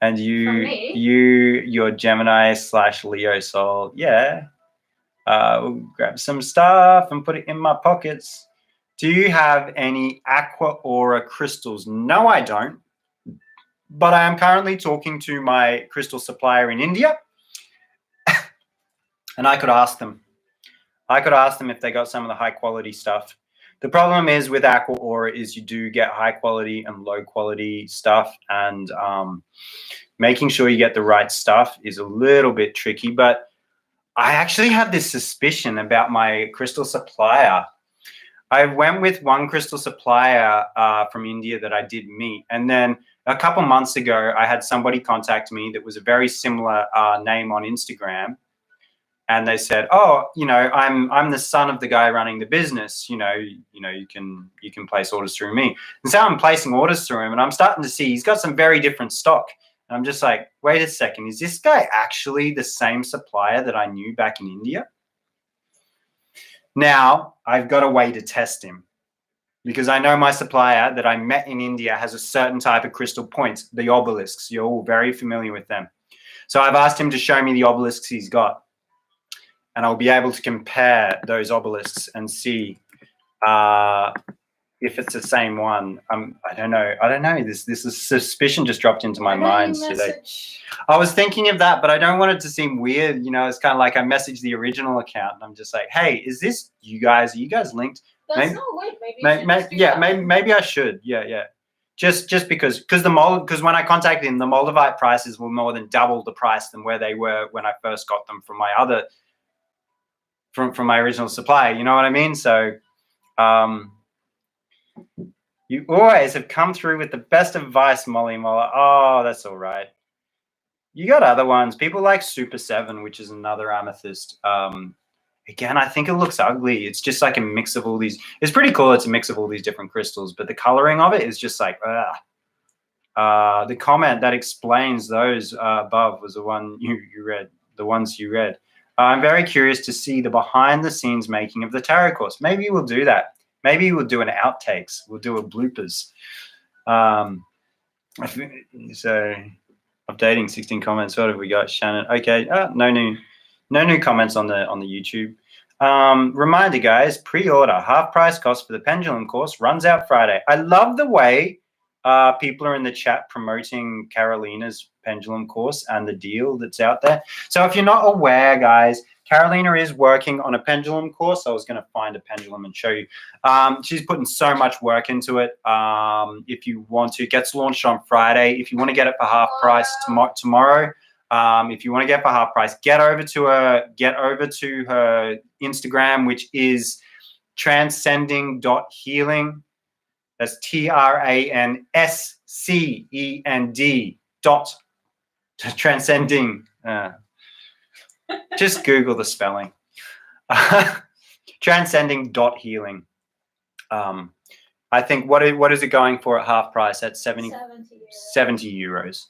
And your Gemini/Leo soul. Yeah. We'll grab some stuff and put it in my pockets. Do you have any Aqua Aura crystals? No, I don't. But I am currently talking to my crystal supplier in India. And I could ask them. If they got some of the high quality stuff. The problem is with Aqua Aura is you do get high quality and low quality stuff, and making sure you get the right stuff is a little bit tricky. But I actually have this suspicion about my crystal supplier. I went with one crystal supplier from India that I did meet, and then a couple months ago, I had somebody contact me that was a very similar name on Instagram. And they said, "Oh, I'm the son of the guy running the business. You can place orders through me." And so I'm placing orders through him, and I'm starting to see he's got some very different stock. And I'm just like, wait a second, is this guy actually the same supplier that I knew back in India? Now I've got a way to test him, because I know my supplier that I met in India has a certain type of crystal points, the obelisks. You're all very familiar with them. So I've asked him to show me the obelisks he's got. And I'll be able to compare those obelisks and see if it's the same one. I don't know. This suspicion just dropped into my mind today. I was thinking of that, but I don't want it to seem weird. It's kind of like I messaged the original account, and I'm just like, "Hey, is this you guys? Are you guys linked?" That's not weird. Maybe I should. Yeah. Just because when I contacted him, the Moldavite prices were more than double the price than where they were when I first got them from my other. From my original supplier, you know what I mean? So you always have come through with the best advice, Molly Mola. Oh, that's all right. You got other ones. People like Super 7, which is another amethyst. Again, I think it looks ugly. It's just like a mix of all these. It's pretty cool. It's a mix of all these different crystals, but the coloring of it is just like, the comment that explains those above was the one you read, the ones you read. I'm very curious to see the behind-the-scenes making of the tarot course. Maybe we'll do that. Maybe we'll do an outtakes. We'll do a bloopers. So, updating 16 comments. What have we got, Shannon? Okay, no new comments on the YouTube. Reminder, guys, pre-order half price cost for the pendulum course runs out Friday. I love the way people are in the chat promoting Carolina's pendulum course and the deal that's out there. So if you're not aware, guys, Carolina is working on a pendulum course. I was going to find a pendulum and show you. She's putting so much work into it. If you want to, it gets launched on Friday. If you want to get it for half price tomorrow, if you want to get it for half price, get over to her Instagram, which is transcending.healing. That's TRANSCEND dot transcending. Just Google the spelling. Transcending.healing. I think what is it going for at half price? At 70 euros.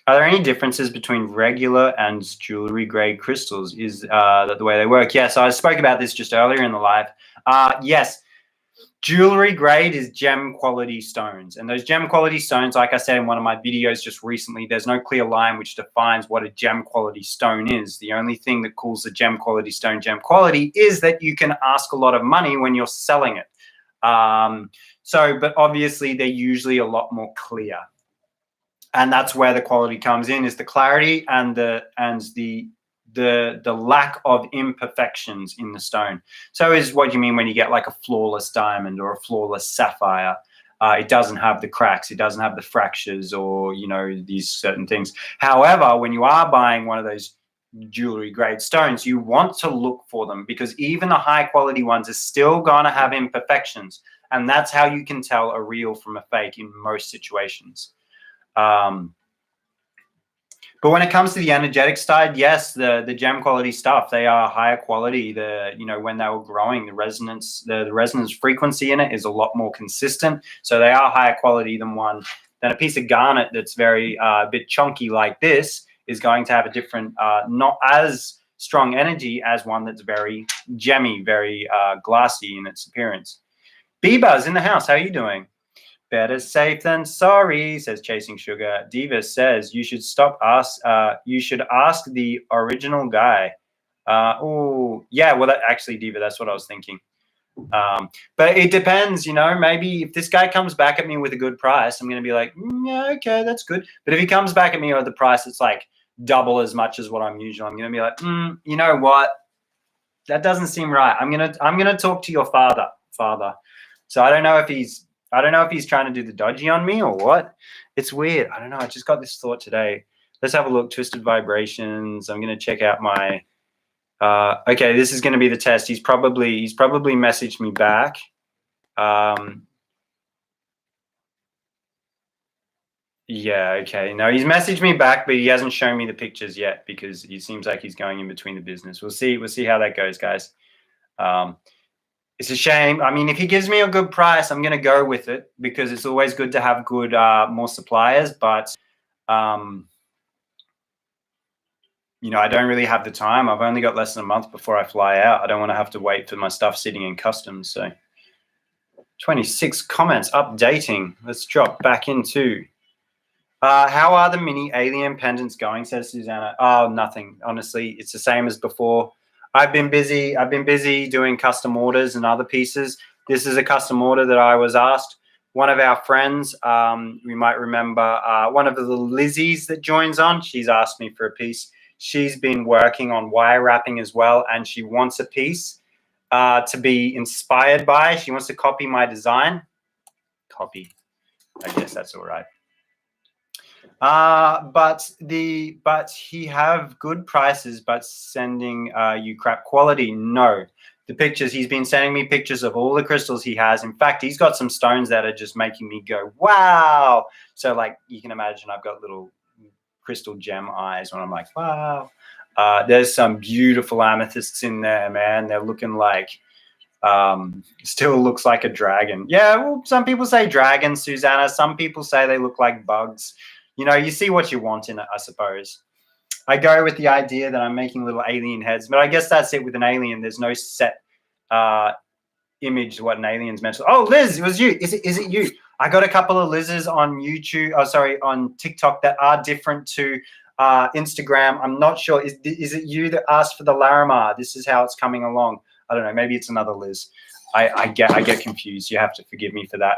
Are there any differences between regular and jewelry grade crystals? Is that the way they work? Yes, I spoke about this just earlier in the live. Yes, jewelry grade is gem quality stones. And those gem quality stones, like I said in one of my videos just recently, there's no clear line which defines what a gem quality stone is. The only thing that calls the gem quality stone gem quality is that you can ask a lot of money when you're selling it. But obviously they're usually a lot more clear. And that's where the quality comes in, is the clarity and the lack of imperfections in the stone. So is what you mean when you get like a flawless diamond or a flawless sapphire. It doesn't have the cracks, it doesn't have the fractures, or, you know, these certain things. However, when you are buying one of those jewelry grade stones, you want to look for them, because even the high quality ones are still going to have imperfections. And that's how you can tell a real from a fake in most situations. But when it comes to the energetic side, yes, the gem quality stuff, they are higher quality. When they were growing, the resonance frequency in it is a lot more consistent. So they are higher quality than a piece of garnet that's very a bit chunky like this is going to have a different, not as strong energy as one that's very gemmy, very glassy in its appearance. Bieber's in the house. How are you doing? Better safe than sorry, says Chasing Sugar. Diva says you should you should ask the original guy. Oh, yeah. Well, Diva, that's what I was thinking. But it depends, maybe if this guy comes back at me with a good price, I'm going to be like, yeah, okay, that's good. But if he comes back at me with the price, it's like double as much as what I'm usually, I'm going to be like, you know what? That doesn't seem right. I'm going to talk to your father. So I don't know if he's trying to do the dodgy on me or what. It's weird. I don't know. I just got this thought today. Let's have a look. Twisted Vibrations. I'm going to check out my. Okay, this is going to be the test. He's probably messaged me back. Yeah. Okay. No, he's messaged me back, but he hasn't shown me the pictures yet because he seems like he's going in between the business. We'll see how that goes, guys. It's a shame. I mean, if he gives me a good price, I'm going to go with it, because it's always good to have good, more suppliers. But, I don't really have the time. I've only got less than a month before I fly out. I don't want to have to wait for my stuff sitting in customs. So 26 comments updating. Let's drop back into. How are the mini alien pendants going, says Susanna. Oh, nothing. Honestly, it's the same as before. I've been busy doing custom orders and other pieces. This is a custom order that I was asked. One of our friends, we might remember, one of the Lizzies that joins on, she's asked me for a piece. She's been working on wire wrapping as well, and she wants a piece to be inspired by. She wants to copy my design. Copy. I guess that's all right. But he have good prices, but sending you crap quality. No, the pictures, he's been sending me pictures of all the crystals he has. In fact, he's got some stones that are just making me go, wow. So like you can imagine, I've got little crystal gem eyes when I'm like, wow. There's some beautiful amethysts in there, man. They're looking like, still looks like a dragon. Yeah, well, some people say dragons, Susanna. Some people say they look like bugs. You see what you want in it, I suppose. I go with the idea that I'm making little alien heads, but I guess that's it with an alien. There's no set image of what an alien's meant to. Oh, Liz, it was you. Is it you? I got a couple of Liz's on YouTube. On TikTok that are different to Instagram. I'm not sure. Is it you that asked for the Larimar? This is how it's coming along. I don't know. Maybe it's another Liz. I get confused. You have to forgive me for that.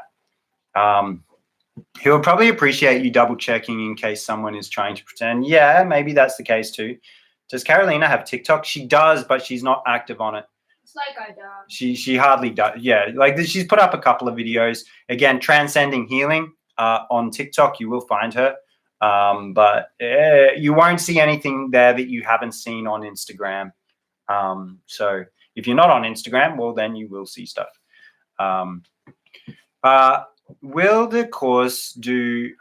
He'll probably appreciate you double checking in case someone is trying to pretend. Yeah, maybe that's the case too. Does Carolina have TikTok? She does, but she's not active on it. It's like I don't. She hardly does. Yeah, like she's put up a couple of videos. Again, transcending healing on TikTok. You will find her, but you won't see anything there that you haven't seen on Instagram. So if you're not on Instagram, well, then you will see stuff. Will the course do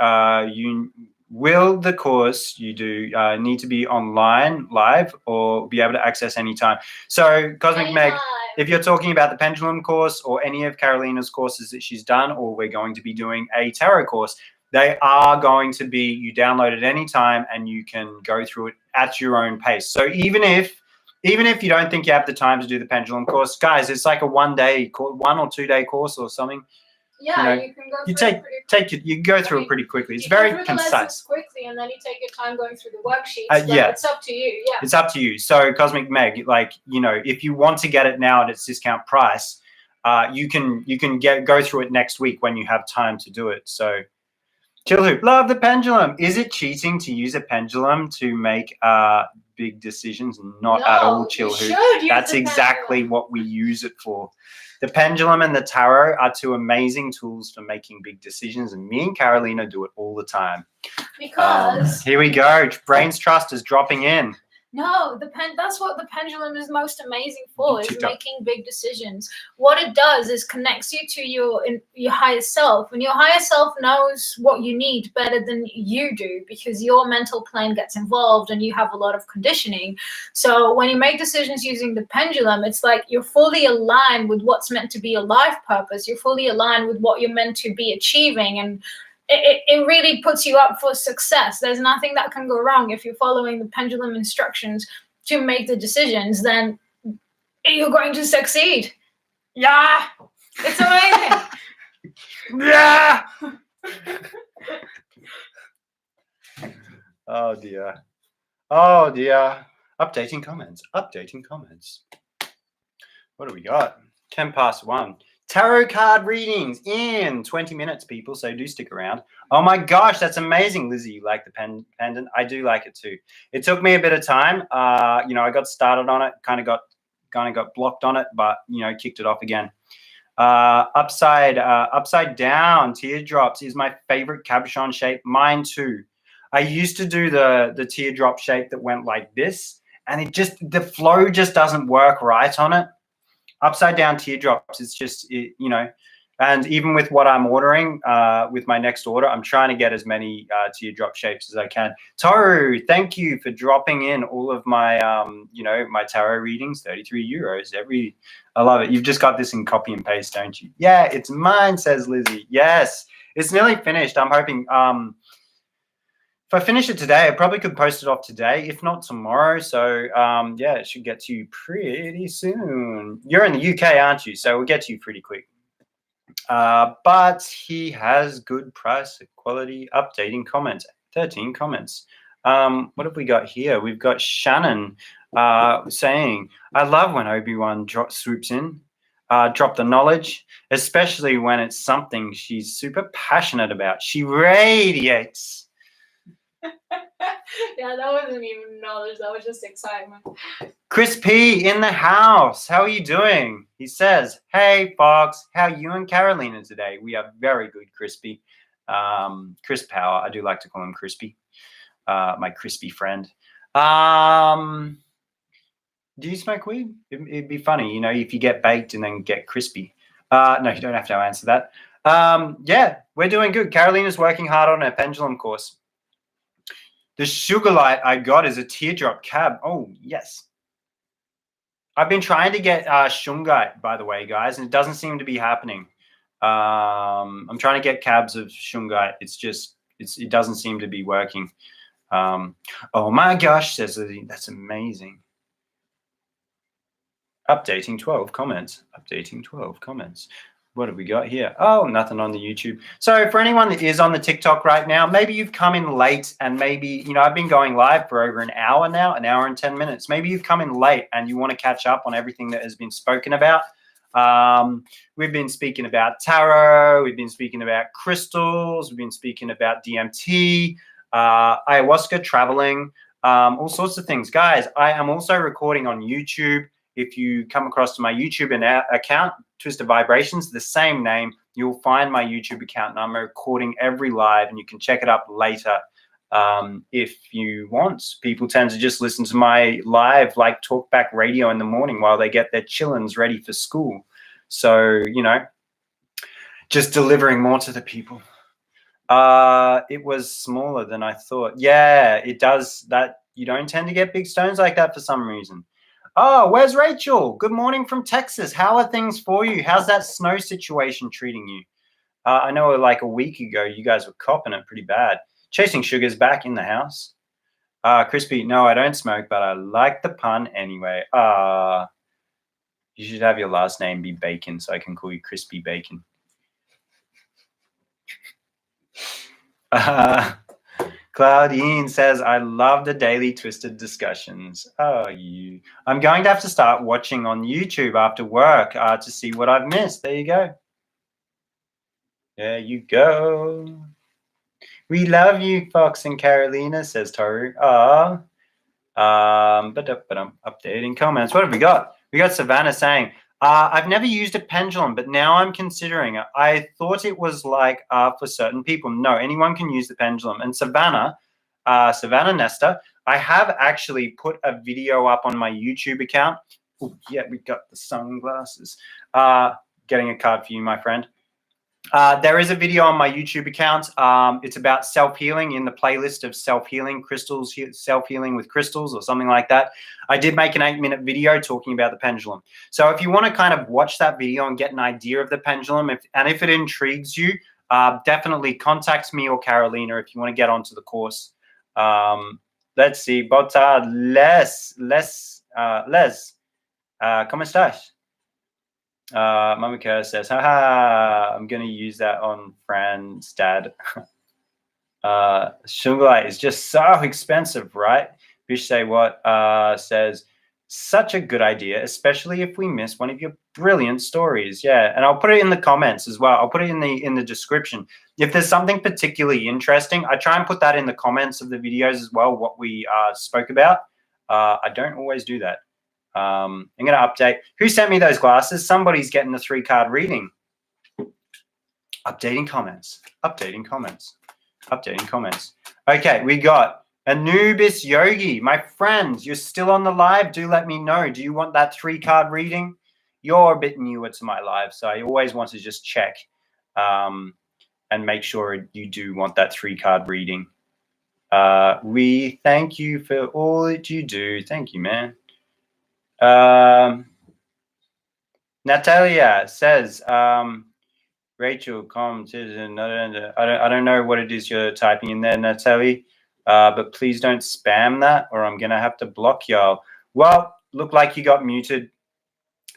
you do need to be online live or be able to access anytime? So Cosmic Meg, if you're talking about the pendulum course or any of Carolina's courses that she's done, or we're going to be doing a tarot course, they are going to be, you download it anytime and you can go through it at your own pace. So even if you don't think you have the time to do the pendulum course, guys, it's like a 1 or 2 day course or something. Yeah, you can go through you go through it pretty quickly. It's very concise. Quickly, and then you take your time going through the worksheets. Yeah, it's up to you. Yeah, it's up to you. So Cosmic Meg, like, you know, if you want to get it now at its discount price, you can go through it next week when you have time to do it. So Chill Hoop, love the pendulum. Is it cheating to use a pendulum to make big decisions? Not at all, Chill Hoop. That's exactly what we use it for. The pendulum and the tarot are two amazing tools for making big decisions, and me and Carolina do it all the time. Because here we go. Brains Trust is dropping in. No, that's what the pendulum is most amazing for, is making big decisions. What it does is connects you to your higher self, and your higher self knows what you need better than you do, because your mental plane gets involved and you have a lot of conditioning. So when you make decisions using the pendulum, it's like you're fully aligned with what's meant to be your life purpose. You're fully aligned with what you're meant to be achieving, and it really puts you up for success. There's nothing that can go wrong if you're following the pendulum instructions to make the decisions. Then you're going to succeed. Yeah, it's amazing. Yeah. Oh dear. Updating comments. What do we got? 1:10. Tarot card readings in 20 minutes, people, so do stick around. Oh my gosh, that's amazing, Lizzie. You like the pendant? I do like it too. It took me a bit of time. I got started on it, kind of got blocked on it, but kicked it off again. Upside down teardrops is my favorite cabochon shape. Mine too. I used to do the teardrop shape that went like this, and the flow just doesn't work right on it. Upside down teardrops, it's just, and even with what I'm ordering, with my next order, I'm trying to get as many teardrop shapes as I can. Toru, thank you for dropping in all of my, my tarot readings, €33. I love it. You've just got this in copy and paste, don't you? Yeah, it's mine, says Lizzie. Yes, it's nearly finished. I'm hoping, if I finish it today, I probably could post it off today, if not tomorrow. So, it should get to you pretty soon. You're in the UK, aren't you? So we'll get to you pretty quick. But he has good price quality. Updating comments. 13 comments. What have we got here? We've got Shannon saying, I love when Obi-Wan swoops in. Drop the knowledge, especially when it's something she's super passionate about. She radiates. Yeah, that wasn't even knowledge. That was just excitement. Chris P in the house. How are you doing? He says, hey, Fox, how are you and Carolina today? We are very good, Crispy. Chris Power. I do like to call him Crispy. My crispy friend. Do you smoke weed? It'd be funny, if you get baked and then get crispy. No, you don't have to answer that. Yeah, we're doing good. Carolina's working hard on her pendulum course. The sugar light I got is a teardrop cab. Oh, yes. I've been trying to get shungite, by the way, guys, and it doesn't seem to be happening. I'm trying to get cabs of shungite. It doesn't seem to be working. Oh, my gosh, says Lizzie. That's amazing. Updating 12 comments. What have we got here? Oh, nothing on the YouTube. So for anyone that is on the TikTok right now, maybe you've come in late, and maybe, I've been going live for over an hour now, an hour and 10 minutes. Maybe you've come in late and you want to catch up on everything that has been spoken about. We've been speaking about tarot. We've been speaking about crystals. We've been speaking about DMT, ayahuasca, traveling, all sorts of things. Guys, I am also recording on YouTube. If you come across to my YouTube account, Twisted Vibrations, the same name, you'll find my YouTube account, and I'm recording every live, and you can check it up later if you want. People tend to just listen to my live, like talkback radio in the morning while they get their chillins ready for school. So, you know, just delivering more to the people. It was smaller than I thought. Yeah, it does that. You don't tend to get big stones like that for some reason. Oh, where's Rachel? Good morning from Texas. How are things for you? How's that snow situation treating you? I know like a week ago, you guys were copping it pretty bad. Chasing Sugar's back in the house. Crispy, no, I don't smoke, but I like the pun anyway. You should have your last name be Bacon so I can call you Crispy Bacon. Claudine says, I love the daily Twisted discussions. Oh, you. I'm going to have to start watching on YouTube after work to see what I've missed. There you go. There you go. We love you, Fox and Carolina, says Toru. Updating comments. What have we got? We got Savannah saying, I've never used a pendulum, but now I'm considering it. I thought it was like for certain people. No, anyone can use the pendulum. And Savannah Nesta, I have actually put a video up on my YouTube account. Ooh, yeah, we got the sunglasses. Getting a card for you, my friend. There is a video on my YouTube account. It's about self-healing in the playlist of self-healing crystals, self-healing with crystals or something like that. I did make an 8-minute video talking about the pendulum. So if you want to kind of watch that video and get an idea of the pendulum, if it intrigues you, definitely contact me or Carolina if you want to get onto the course. Let's see. Bota, Les, ¿cómo estás? Mama Kerr says, haha, I'm going to use that on Fran's dad. Sugar light is just so expensive, right? Bish say what? Says, such a good idea, especially if we miss one of your brilliant stories. Yeah, and I'll put it in the comments as well. I'll put it in the description. If there's something particularly interesting, I try and put that in the comments of the videos as well, what we spoke about. I don't always do that. I'm going to update. Who sent me those glasses? Somebody's getting the 3-card reading. Updating comments. Okay, we got Anubis Yogi. My friends, you're still on the live. Do let me know. Do you want that 3-card reading? You're a bit newer to my live, so I always want to just check and make sure you do want that 3-card reading. We thank you for all that you do. Thank you, man. Natalia says, Rachel, come to I don't know what it is you're typing in there, Natalia, but please don't spam that or I'm gonna have to block y'all. Well, look like you got muted.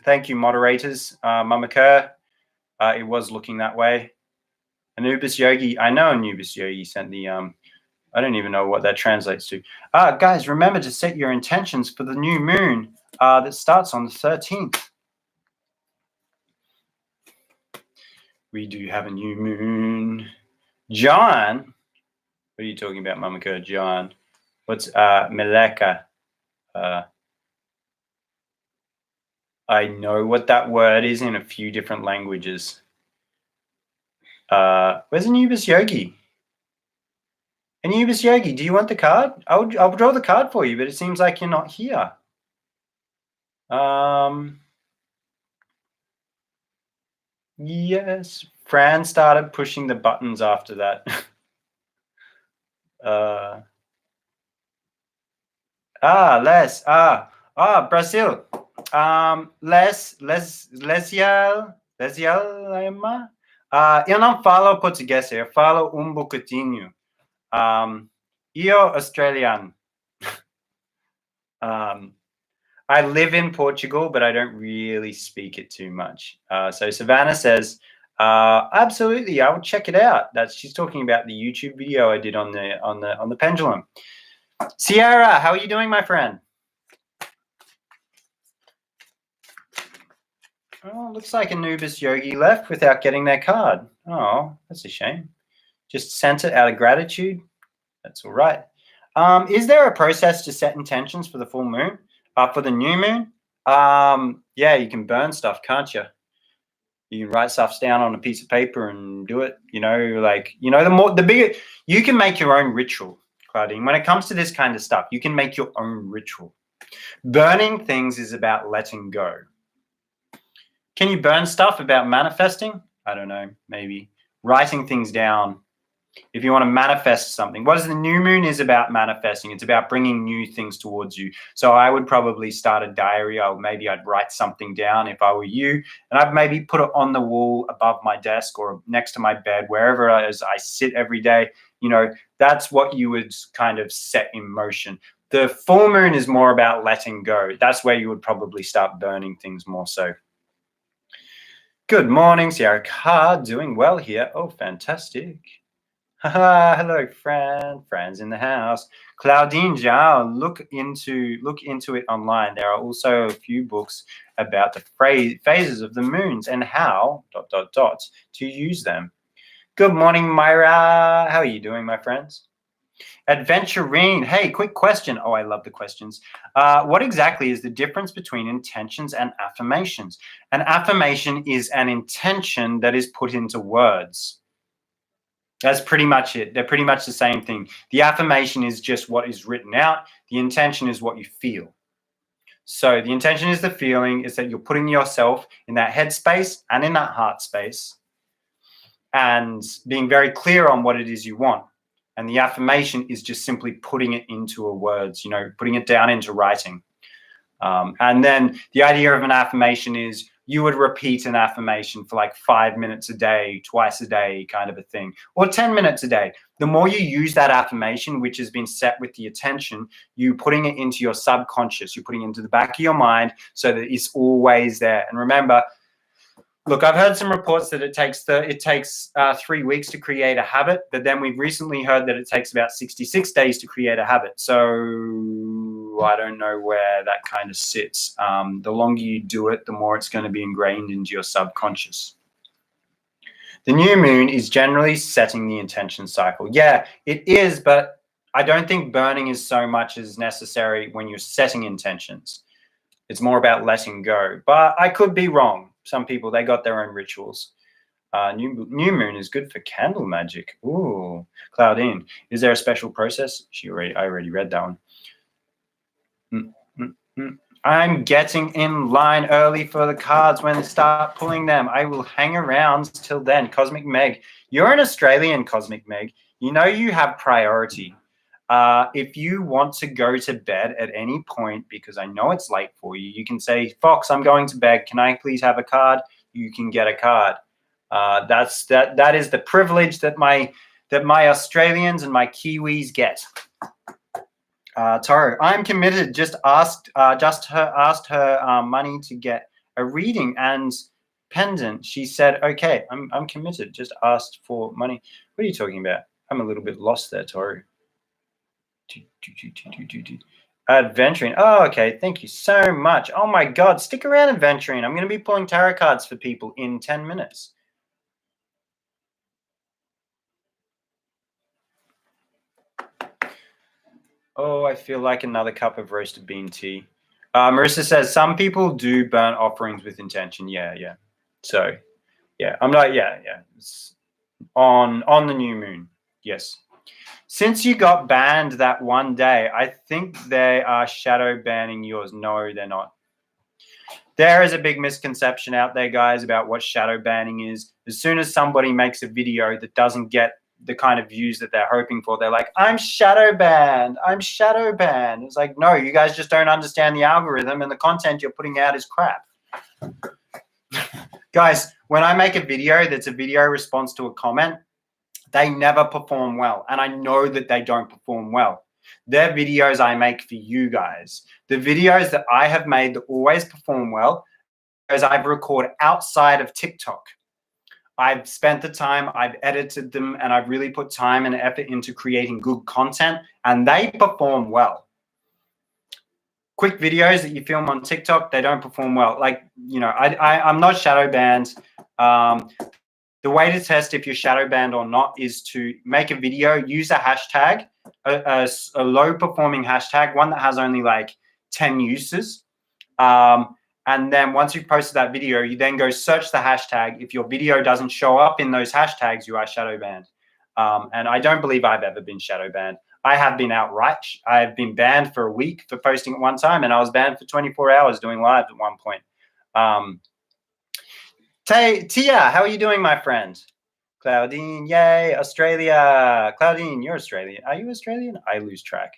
Thank you, moderators. Mama Kerr, it was looking that way. Anubis Yogi, I know Anubis Yogi sent the I don't even know what that translates to. Guys, remember to set your intentions for the new moon that starts on the 13th. We do have a new moon. John, what are you talking about, Mama Kerr? John, what's Meleka? I know what that word is in a few different languages. Where's Anubis Yogi? Anubis Yogi, do you want the card? I'll draw the card for you, but it seems like you're not here. Yes, Fran started pushing the buttons after that. Les. Brazil. Lema. Eu não falo português, eu falo bocadinho. Eu Australian. I live in Portugal, but I don't really speak it too much. So Savannah says, absolutely, I will check it out. She's talking about the YouTube video I did on the pendulum. Sierra, how are you doing, my friend? Oh, looks like Anubis Yogi left without getting their card. Oh, that's a shame. Just sent it out of gratitude. That's all right. Is there a process to set intentions for the full moon? For the new moon? Yeah, you can burn stuff, can't you? You can write stuff down on a piece of paper and do it. The bigger you can make your own ritual, Claudine. When it comes to this kind of stuff, you can make your own ritual. Burning things is about letting go. Can you burn stuff about manifesting? I don't know, maybe. Writing things down. If you want to manifest something, what is the new moon is about manifesting. It's about bringing new things towards you. So I would probably start a diary. Maybe I'd write something down if I were you, and I'd maybe put it on the wall above my desk or next to my bed, wherever as I sit every day. That's what you would kind of set in motion. The full moon is more about letting go. That's where you would probably start burning things more so. Good morning, Sierra Car. Doing well here. Oh, fantastic. Hello, friends in the house. Claudine Zhao, look into it online. There are also a few books about the phases of the moons and how ... to use them. Good morning, Myra. How are you doing, my friends? Adventurine. Hey, quick question. Oh, I love the questions. What exactly is the difference between intentions and affirmations? An affirmation is an intention that is put into words. That's pretty much it. They're pretty much the same thing. The affirmation is just what is written out. The intention is what you feel. So the intention is the feeling, is that you're putting yourself in that head space and in that heart space and being very clear on what it is you want. And the affirmation is just simply putting it into words, putting it down into writing. And then the idea of an affirmation is you would repeat an affirmation for like 5 minutes a day, twice a day kind of a thing, or 10 minutes a day. The more you use that affirmation, which has been set with the attention, you putting it into your subconscious, you're putting it into the back of your mind so that it's always there. And remember, look, I've heard some reports that it takes 3 weeks to create a habit, but then we've recently heard that it takes about 66 days to create a habit. So I don't know where that kind of sits. The longer you do it, the more it's going to be ingrained into your subconscious. The new moon is generally setting the intention cycle. Yeah, it is, but I don't think burning is so much as necessary when you're setting intentions. It's more about letting go. But I could be wrong. Some people, they got their own rituals. New moon is good for candle magic. Ooh, Claudine, is there a special process? I already read that one. I'm getting in line early for the cards when they start pulling them. I will hang around till then. Cosmic Meg, you're an Australian, Cosmic Meg. You have priority. If you want to go to bed at any point, because I know it's late for you, you can say, Fox, I'm going to bed. Can I please have a card? You can get a card. That is the privilege that my Australians and my Kiwis get. Taro, I'm committed. Just asked her money to get a reading and pendant. She said, okay, I'm committed. Just asked for money. What are you talking about? I'm a little bit lost there, Taro. Adventuring. Oh, okay. Thank you so much. Oh my God. Stick around, Adventuring. I'm going to be pulling tarot cards for people in 10 minutes. Oh, I feel like another cup of roasted bean tea. Marissa says some people do burn offerings with intention. Yeah. So, yeah, I'm not. Yeah. It's on the new moon. Yes. Since you got banned that one day, I think they are shadow banning yours. No, they're not. There is a big misconception out there, guys, about what shadow banning is. As soon as somebody makes a video that doesn't get the kind of views that they're hoping for, they're like, I'm shadow banned. It's like, no, you guys just don't understand the algorithm and the content you're putting out is crap. Guys, when I make a video that's a video response to a comment, they never perform well. And I know that they don't perform well. They're videos I make for you guys. The videos that I have made that always perform well, as I've recorded outside of TikTok. I've spent the time, I've edited them, and I've really put time and effort into creating good content, and they perform well. quick videos that you film on TikTok, they don't perform well. Like, you know, I'm not shadow banned. The way to test if you're shadow banned or not is to make a video, use a hashtag, a low performing hashtag, one that has only like 10 uses. And then once you've posted that video, you then go search the hashtag. If your video doesn't show up in those hashtags, you are shadow banned. And I don't believe I've ever been shadow banned. I have been outright. I've been banned for a week for posting at one time, and I was banned for 24 hours doing live at one point. Tia, how are you doing, my friend? Claudine, yay, Australia. Claudine, you're Australian. Are you Australian? I lose track.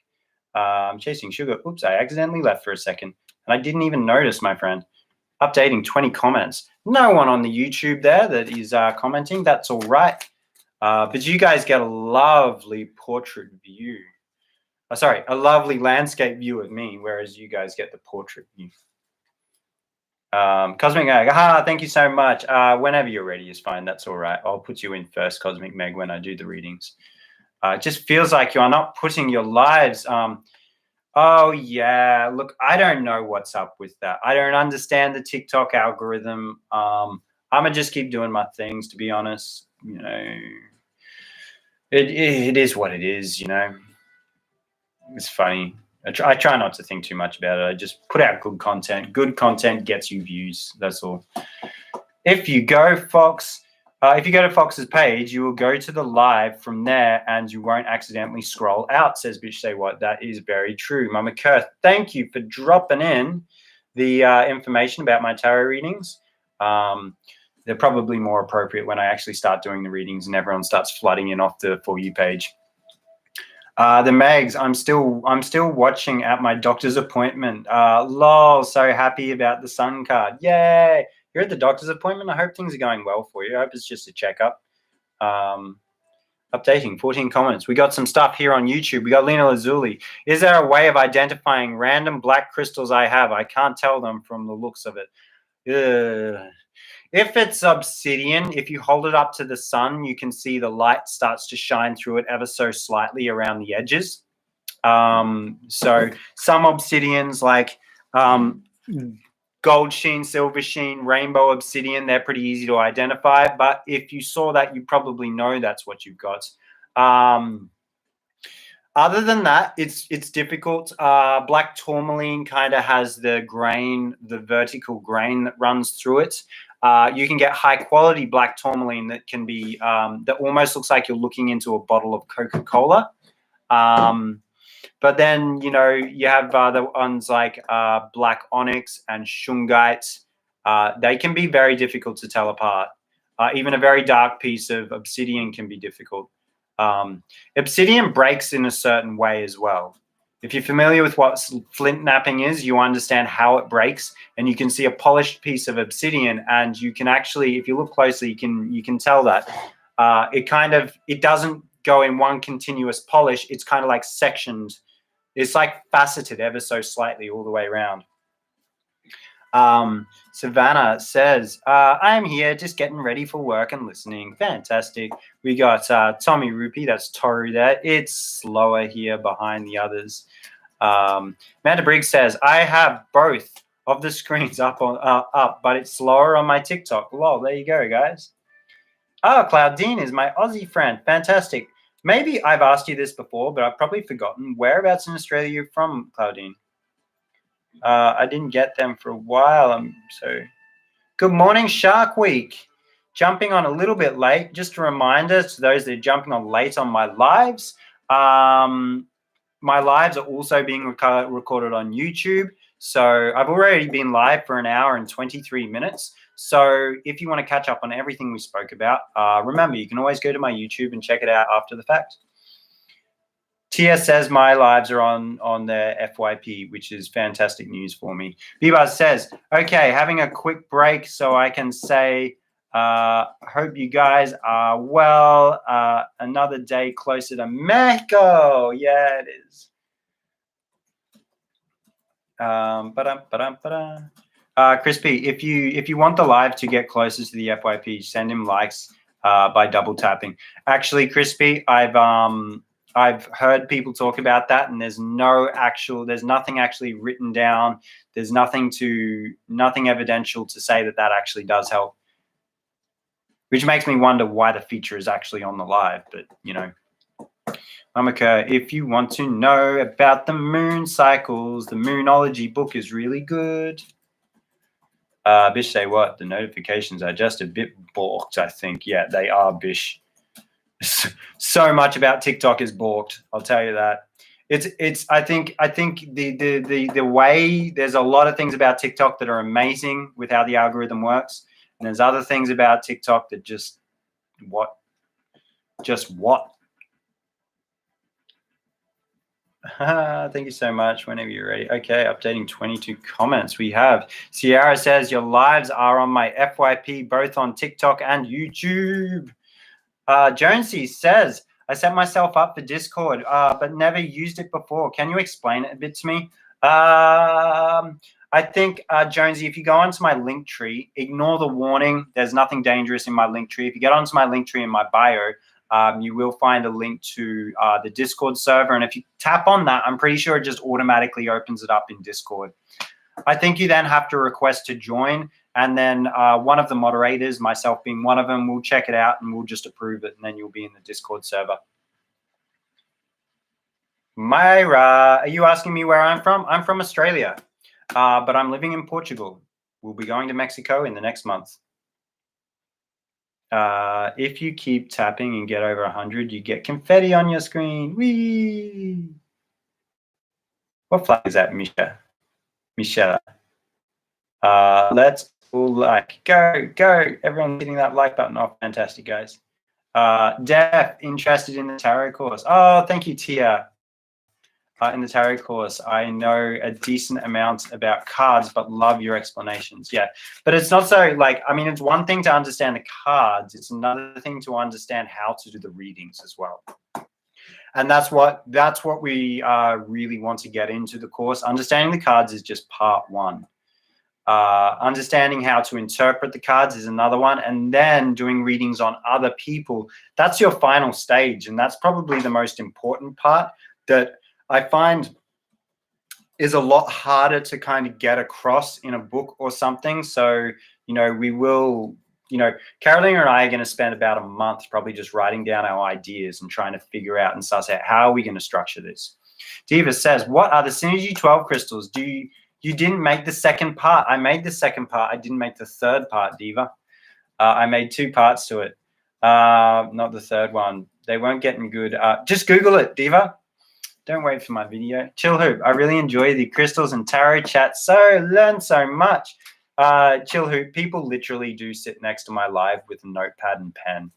Chasing sugar. Oops, I accidentally left for a second. And I didn't even notice, my friend. Updating 20 comments. No one on the YouTube there that is commenting. That's all right. But you guys get a lovely portrait view. Sorry, a lovely landscape view of me, whereas you guys get the portrait view. Cosmic Meg, thank you so much. Whenever you're ready is fine. That's all right. I'll put you in first, Cosmic Meg, when I do the readings. It just feels like you are not putting your lives. Oh, yeah. Look, I don't know what's up with that. I don't understand the TikTok algorithm. I'm going to just keep doing my things, to be honest. You know, it is what it is, you know. It's funny. I try not to think too much about it. I just put out good content. Good content gets you views. That's all. If you go to Fox's page, you will go to the live from there and you won't accidentally scroll out, says Bitch Say What. That is very true. Mama Kurth, thank you for dropping in the information about my tarot readings. They're probably more appropriate when I actually start doing the readings and everyone starts flooding in off the For You page. The Megs, I'm still watching at my doctor's appointment. Lol, so happy about the sun card. Yay! You're at the doctor's appointment. I hope things are going well for you. I hope it's just a checkup. Updating 14 comments. We got some stuff here on YouTube. We got Lena Lazuli. Is there a way of identifying random black crystals I have? I can't tell them from the looks of it. If it's obsidian, if you hold it up to the sun, you can see the light starts to shine through it ever so slightly around the edges. So some obsidians like gold sheen, silver sheen, rainbow obsidian, they're pretty easy to identify. But if you saw that, you probably know that's what you've got. Other than that, it's difficult. Black tourmaline kind of has the grain, the vertical grain that runs through it. You can get high quality black tourmaline that can be that almost looks like you're looking into a bottle of Coca-Cola. But then, you know, you have the ones like black onyx and shungite. They can be very difficult to tell apart. Even a very dark piece of obsidian can be difficult. Obsidian breaks in a certain way as well. If you're familiar with what flint napping is, you understand how it breaks, and you can see a polished piece of obsidian, and you can actually, if you look closely, you can tell that it doesn't go in one continuous polish. It's kind of like sectioned. It's like faceted ever so slightly all the way around. Savannah says, I'm here just getting ready for work and listening. Fantastic. We got Tommy Rupee, that's Toru there. It's slower here behind the others. Amanda Briggs says, I have both of the screens up, but it's slower on my TikTok. Lol, there you go, guys. Oh, Claudine is my Aussie friend. Fantastic. Maybe I've asked you this before, but I've probably forgotten. Whereabouts in Australia are you from, Claudine? I didn't get them for a while. Good morning, Shark Week. Jumping on a little bit late. Just a reminder to those that are jumping on late on my lives. My lives are also being recorded on YouTube. So I've already been live for 1 hour and 23 minutes. So if you want to catch up on everything we spoke about, remember, you can always go to my YouTube and check it out after the fact. Tia says my lives are on their FYP, which is fantastic news for me. Bibaz says, okay, having a quick break so I can say, hope you guys are well. Another day closer to Mexico. Yeah, it is. Crispy, if you want the live to get closer to the FYP, send him likes by double tapping. Actually, Crispy, I've heard people talk about that, and there's nothing actually written down. There's nothing evidential to say that that actually does help, which makes me wonder why the feature is actually on the live. But you know, Mamaka, if you want to know about the moon cycles, the Moonology book is really good. Bish, say what? The notifications are just a bit balked, I think. Yeah, they are, Bish. So much about TikTok is balked. I'll tell you that. I think the way there's a lot of things about TikTok that are amazing with how the algorithm works, and there's other things about TikTok that just what. Thank you so much. Whenever you're ready. Okay, updating 22 comments. We have Sierra says your lives are on my FYP, both on TikTok and YouTube. Jonesy says, I set myself up for Discord, but never used it before. Can you explain it a bit to me? I think, Jonesy, if you go onto my link tree, ignore the warning. There's nothing dangerous in my link tree. If you get onto my link tree in my bio, you will find a link to the Discord server. And if you tap on that, I'm pretty sure it just automatically opens it up in Discord. I think you then have to request to join. And then one of the moderators, myself being one of them, will check it out and we'll just approve it. And then you'll be in the Discord server. Myra, are you asking me where I'm from? I'm from Australia, but I'm living in Portugal. We'll be going to Mexico in the next month. If you keep tapping and get over 100, you get confetti on your screen. Whee! What flag is that, Misha? Michelle. Let's all like. Go. Everyone's hitting that like button. Oh, fantastic, guys. Def, interested in the tarot course. Oh, thank you, Tia. In the tarot course, I know a decent amount about cards, but love your explanations. Yeah, but it's not so like, I mean, it's one thing to understand the cards. It's another thing to understand how to do the readings as well. And that's what we really want to get into the course. Understanding the cards is just part one. Understanding how to interpret the cards is another one. And then doing readings on other people, that's your final stage. And that's probably the most important part that I find is a lot harder to kind of get across in a book or something. So, you know, we will, you know, Carolina and I are going to spend about a month probably just writing down our ideas and trying to figure out and suss out how are we going to structure this. Diva says, what are the Synergy 12 crystals? You didn't make the second part. I made the second part. I didn't make the third part, Diva. I made 2 parts to it. Not the third one. They weren't getting good. Just Google it, Diva. Don't wait for my video. Chill Hoop, I really enjoy the crystals and tarot chat. Learn so much. Chill Hoop, people literally do sit next to my live with a notepad and pen.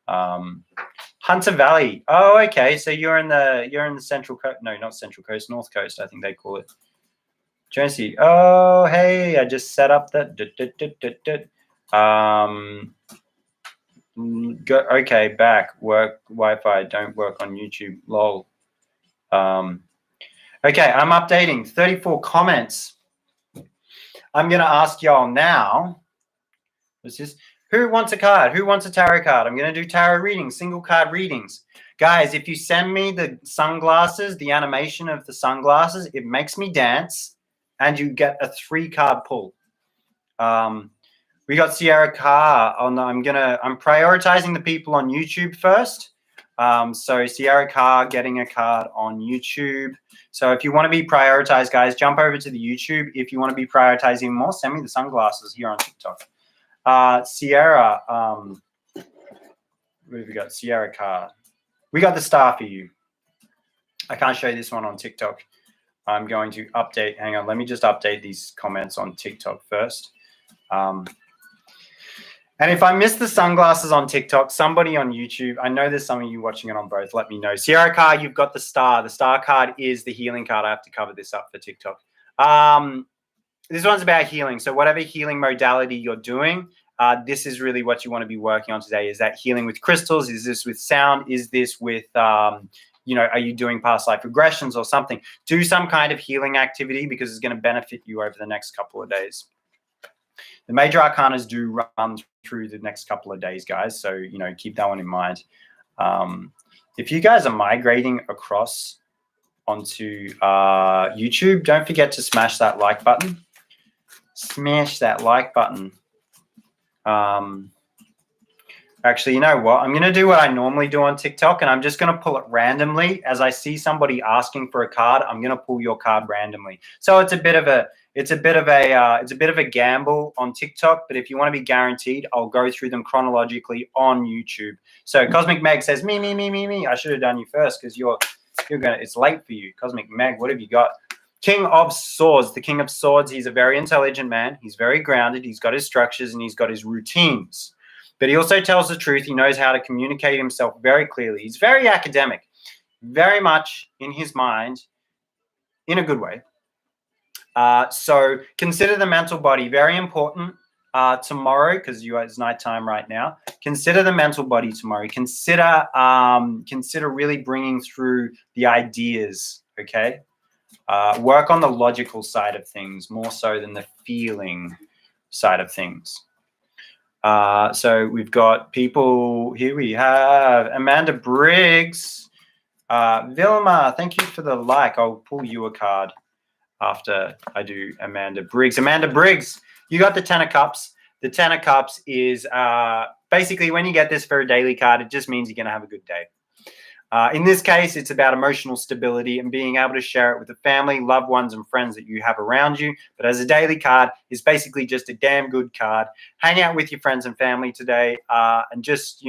Hunter Valley. Oh, okay. So you're in the Central Coast. No, not Central Coast, North Coast, I think they call it. Jonesy. Oh, hey, I just set up that. Okay, back. Work Wi-Fi. Don't work on YouTube. Lol. Okay, I'm updating 34 comments. I'm going to ask y'all now. What's this? Who wants a card? Who wants a tarot card? I'm going to do tarot readings, single card readings. Guys, if you send me the sunglasses, the animation of the sunglasses, it makes me dance, and you get a 3-card pull. We got Sierra Carr on. I'm prioritizing the people on YouTube first. So Sierra Carr getting a card on YouTube. So if you want to be prioritized, guys, jump over to the YouTube. If you want to be prioritizing more, send me the sunglasses here on TikTok. Sierra, what have we got? Sierra Carr. We got the star for you. I can't show you this one on TikTok. I'm going to update. Hang on. Let me just update these comments on TikTok first. And if I miss the sunglasses on TikTok, somebody on YouTube, I know there's some of you watching it on both, let me know. Sierra card, you've got the star. The star card is the healing card. I have to cover this up for TikTok. This one's about healing. So whatever healing modality you're doing, this is really what you want to be working on today. Is that healing with crystals? Is this with sound? Is this with, you know, are you doing past life regressions or something? Do some kind of healing activity because it's going to benefit you over the next couple of days. The major arcanas do run through the next couple of days, guys. So, you know, keep that one in mind. If you guys are migrating across onto YouTube, don't forget to smash that like button. Smash that like button. Actually, you know what? I'm going to do what I normally do on TikTok, and I'm just going to pull it randomly. As I see somebody asking for a card, I'm going to pull your card randomly. So it's a bit of a gamble on TikTok, but if you want to be guaranteed, I'll go through them chronologically on YouTube. So Cosmic Meg says, me. I should have done you first because it's late for you. Cosmic Meg, what have you got? King of Swords. The King of Swords, he's a very intelligent man. He's very grounded. He's got his structures and he's got his routines. But he also tells the truth. He knows how to communicate himself very clearly. He's very academic, very much in his mind, in a good way. So consider the mental body very important tomorrow, because it's nighttime right now. Consider the mental body tomorrow. Consider really bringing through the ideas, okay? Work on the logical side of things more so than the feeling side of things. So we've got people here. We have Amanda Briggs. Vilma, thank you for the like. I'll pull you a card after I do Amanda Briggs. Amanda Briggs, you got the 10 of Cups. The 10 of Cups is basically when you get this for a daily card, it just means you're going to have a good day. In this case, it's about emotional stability and being able to share it with the family, loved ones, and friends that you have around you. But as a daily card, it's basically just a damn good card. Hang out with your friends and family today, and just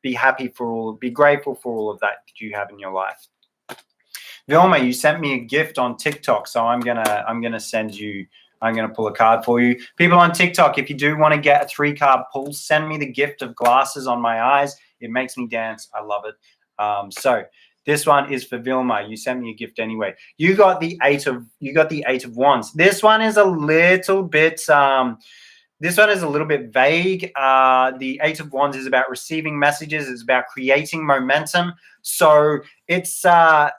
be happy be grateful for all of that you have in your life. Vilma, you sent me a gift on TikTok, so I'm gonna pull a card for you. People on TikTok, if you do want to get a 3-card pull, send me the gift of glasses on my eyes. It makes me dance. I love it. So this one is for Vilma. You sent me a gift anyway. You got the 8 of Wands. This one is a little bit vague. The 8 of Wands is about receiving messages. It's about creating momentum. So it's so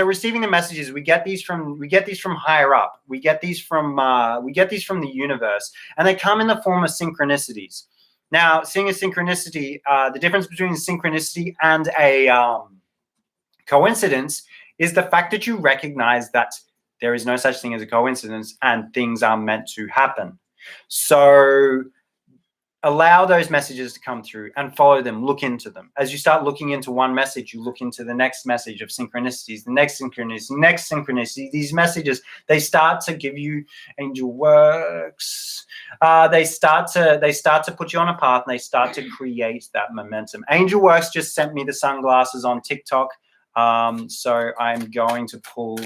receiving the messages, we get these from higher up. We get these from the universe, and they come in the form of synchronicities. Now, seeing a synchronicity, the difference between a synchronicity and a coincidence is the fact that you recognize that there is no such thing as a coincidence and things are meant to happen. So allow those messages to come through and follow them, look into them. As you start looking into one message, you look into the next message of synchronicities, the next synchronicity, These messages, they start to give you angel works. They start to put you on a path, and they start to create that momentum. Angel Works just sent me the sunglasses on TikTok. So I'm going to pull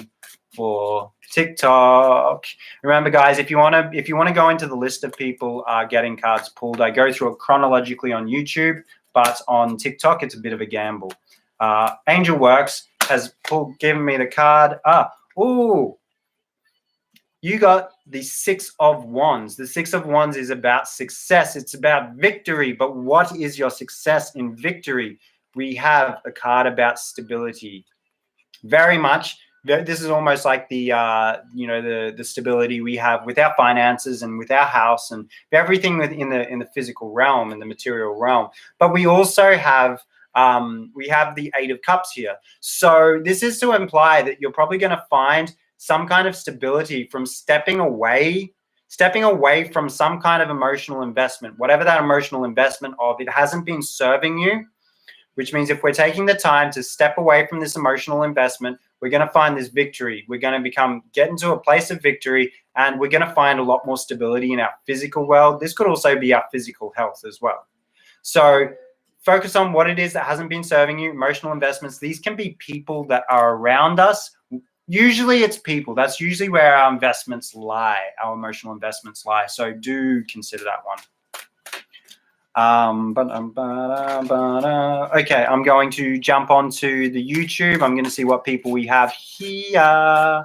for TikTok. Remember, guys, if you want to go into the list of people getting cards pulled, I go through it chronologically on YouTube, but on TikTok it's a bit of a gamble. Angel Works has given me the card. You got the 6 of Wands. The 6 of Wands is about success. It's about victory. But what is your success in victory? We have a card about stability. Very much. This is almost like the stability we have with our finances and with our house and everything within in the physical realm and the material realm. But we also have the 8 of Cups here. So this is to imply that you're probably going to find some kind of stability from stepping away from some kind of emotional investment, whatever that emotional investment of, it hasn't been serving you, which means if we're taking the time to step away from this emotional investment, we're going to find this victory. We're going to get into a place of victory, and we're going to find a lot more stability in our physical world. This could also be our physical health as well. So focus on what it is that hasn't been serving you, emotional investments. These can be people that are around us. Usually it's people. That's usually where our investments lie, our emotional investments lie. So do consider that one. Okay, I'm going to jump onto the YouTube. I'm going to see what people we have here.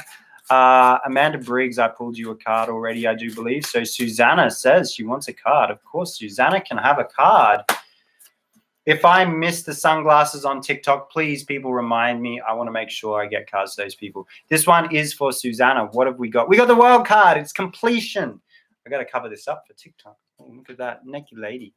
Amanda Briggs, I pulled you a card already, I do believe. So Susanna says she wants a card. Of course, Susanna can have a card. If I miss the sunglasses on TikTok, please, people, remind me. I want to make sure I get cards to those people. This one is for Susanna. What have we got? We got the World card. It's completion. I got to cover this up for TikTok. Oh, look at that naked lady.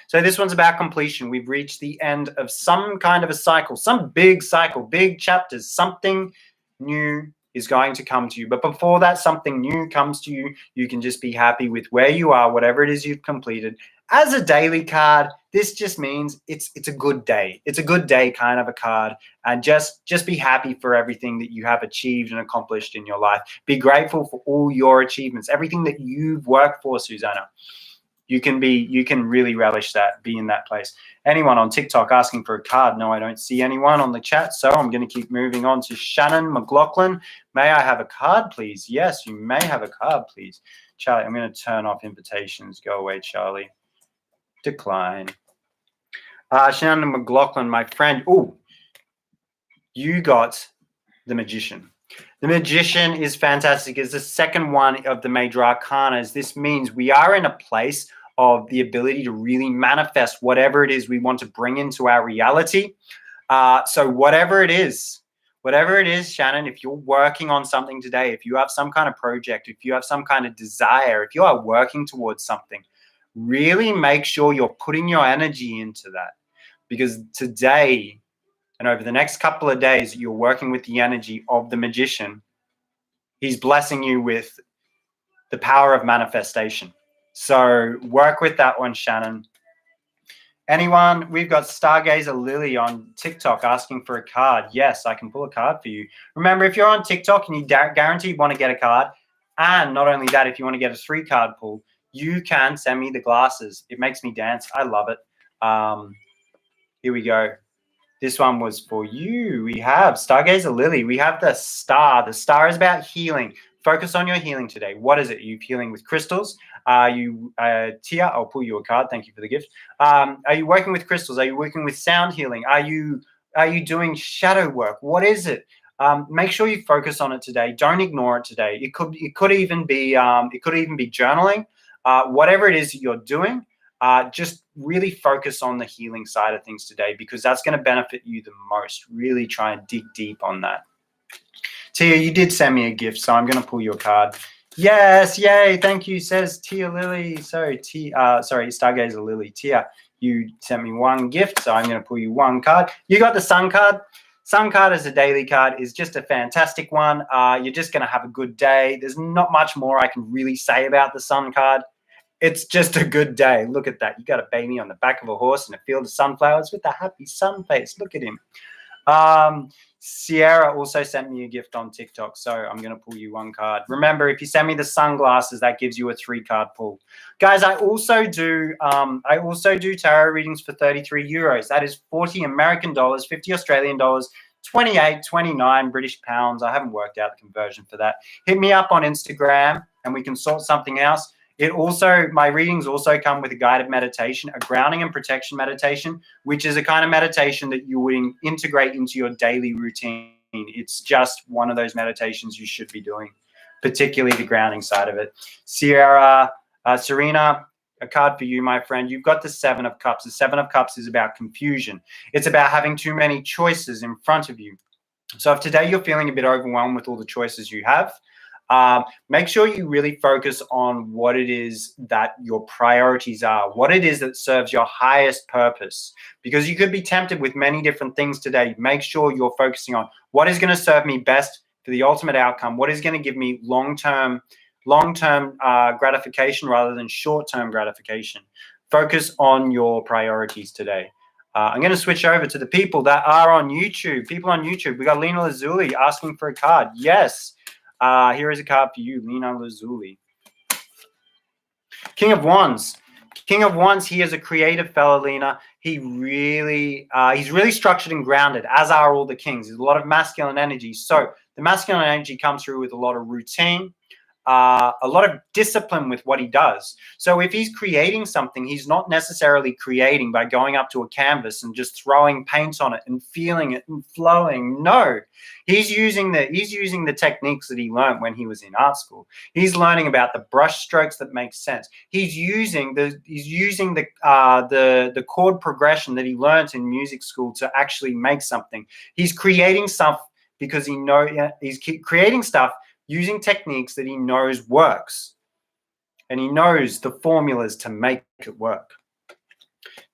So this one's about completion. We've reached the end of some kind of a cycle, some big cycle, big chapters. Something new is going to come to you. But before that something new comes to you, you can just be happy with where you are, whatever it is you've completed. As a daily card, this just means it's a good day. It's a good day kind of a card. And just be happy for everything that you have achieved and accomplished in your life. Be grateful for all your achievements, everything that you've worked for, Susanna. You can really relish that, be in that place. Anyone on TikTok asking for a card? No, I don't see anyone on the chat, so I'm going to keep moving on to Shannon McLaughlin. May I have a card, please? Yes, you may have a card, please. Charlie, I'm going to turn off invitations. Go away, Charlie. Decline. Shannon McLaughlin, my friend. Oh, you got the Magician. The Magician is fantastic. It's the second one of the major arcanas. This means we are in a place of the ability to really manifest whatever it is we want to bring into our reality. So whatever it is, Shannon, if you're working on something today, if you have some kind of project, if you have some kind of desire, if you are working towards something, really make sure you're putting your energy into that. Because today and over the next couple of days, you're working with the energy of the Magician. He's blessing you with the power of manifestation. So work with that one, Shannon. Anyone? We've got Stargazer Lily on TikTok asking for a card. Yes, I can pull a card for you. Remember, if you're on TikTok and you guarantee you want to get a card, and not only that, if you want to get a 3-card pull, you can send me the glasses. It makes me dance. I love it. Here we go. This one was for you. We have Stargazer Lily. We have the star. The star is about healing. Focus on your healing today. What is it? Are you healing with crystals? Are you, Tia, I'll pull you a card. Thank you for the gift. Are you working with crystals? Are you working with sound healing? Are you doing shadow work? What is it? Make sure you focus on it today. Don't ignore it today. It could even be journaling. Whatever it is that you're doing, just really focus on the healing side of things today, because that's going to benefit you the most. Really try and dig deep on that. Tia, you did send me a gift, so I'm going to pull your card. Yes, yay, thank you, says Tia Lily. Sorry, Stargazer Lily. Tia, you sent me one gift, so I'm going to pull you one card. You got the Sun card. Sun card as a daily card is just a fantastic one. You're just going to have a good day. There's not much more I can really say about the Sun card. It's just a good day. Look at that. You got a baby on the back of a horse in a field of sunflowers with a happy sun face. Look at him. Sierra also sent me a gift on TikTok, so I'm going to pull you one card. Remember, if you send me the sunglasses, that gives you a 3-card pull. Guys, I also do tarot readings for 33 euros. That is 40 American dollars, 50 Australian dollars, 28, 29 British pounds. I haven't worked out the conversion for that. Hit me up on Instagram and we can sort something else. My readings also come with a guided meditation, a grounding and protection meditation, which is a kind of meditation that you would integrate into your daily routine. It's just one of those meditations you should be doing, particularly the grounding side of it. Serena, a card for you, my friend. You've got the 7 of Cups. The 7 of Cups is about confusion. It's about having too many choices in front of you. So if today you're feeling a bit overwhelmed with all the choices you have, make sure you really focus on what it is that your priorities are, what it is that serves your highest purpose, because you could be tempted with many different things today. Make sure you're focusing on what is going to serve me best for the ultimate outcome, what is going to give me long-term gratification rather than short-term gratification. Focus on your priorities today. I'm going to switch over to the people that are on YouTube. People on YouTube, we got Lena Lazuli asking for a card. Yes. Here is a card for you, Lena Lazuli. King of Wands. King of Wands, he is a creative fellow, Lena. He's really structured and grounded, as are all the kings. There's a lot of masculine energy. So the masculine energy comes through with a lot of routine, a lot of discipline with what he does. So if he's creating something, he's not necessarily creating by going up to a canvas and just throwing paint on it and feeling it and flowing. No, he's using the techniques that he learned when he was in art school. He's learning about the brush strokes that make sense. He's using the chord progression that he learned in music school to actually make something. He's creating stuff because he's creating stuff using techniques that he knows works. and he knows the formulas to make it work.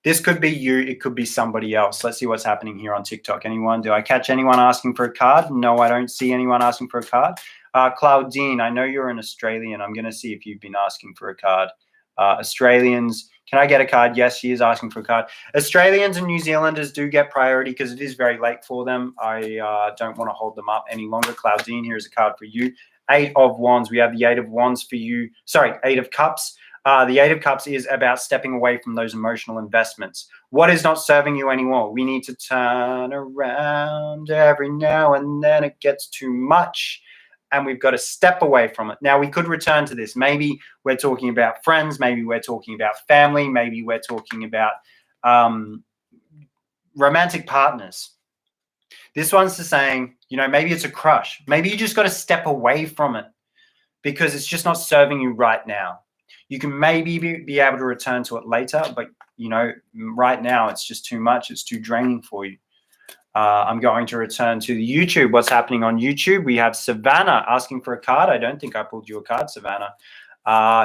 This could be you. It could be somebody else. Let's see what's happening here on TikTok. Anyone? Do I catch anyone asking for a card? No, I don't see anyone asking for a card. Claudine, I know you're an Australian. I'm going to see if you've been asking for a card. Australians, can I get a card? Yes, she is asking for a card. Australians and New Zealanders do get priority because it is very late for them. I don't want to hold them up any longer. Claudine, here's a card for you. 8 of Wands. We have the 8 of Wands for you. Sorry, 8 of Cups. The 8 of Cups is about stepping away from those emotional investments. What is not serving you anymore? We need to turn around every now and then. It gets too much, and we've got to step away from it. Now, we could return to this. Maybe we're talking about friends. Maybe we're talking about family. Maybe we're talking about romantic partners. This one's saying, you know, maybe it's a crush. Maybe you just got to step away from it because it's just not serving you right now. You can maybe be able to return to it later, but, you know, right now it's just too much. It's too draining for you. I'm going to return to the YouTube. What's happening on YouTube? We have Savannah asking for a card. I don't think I pulled you a card, Savannah.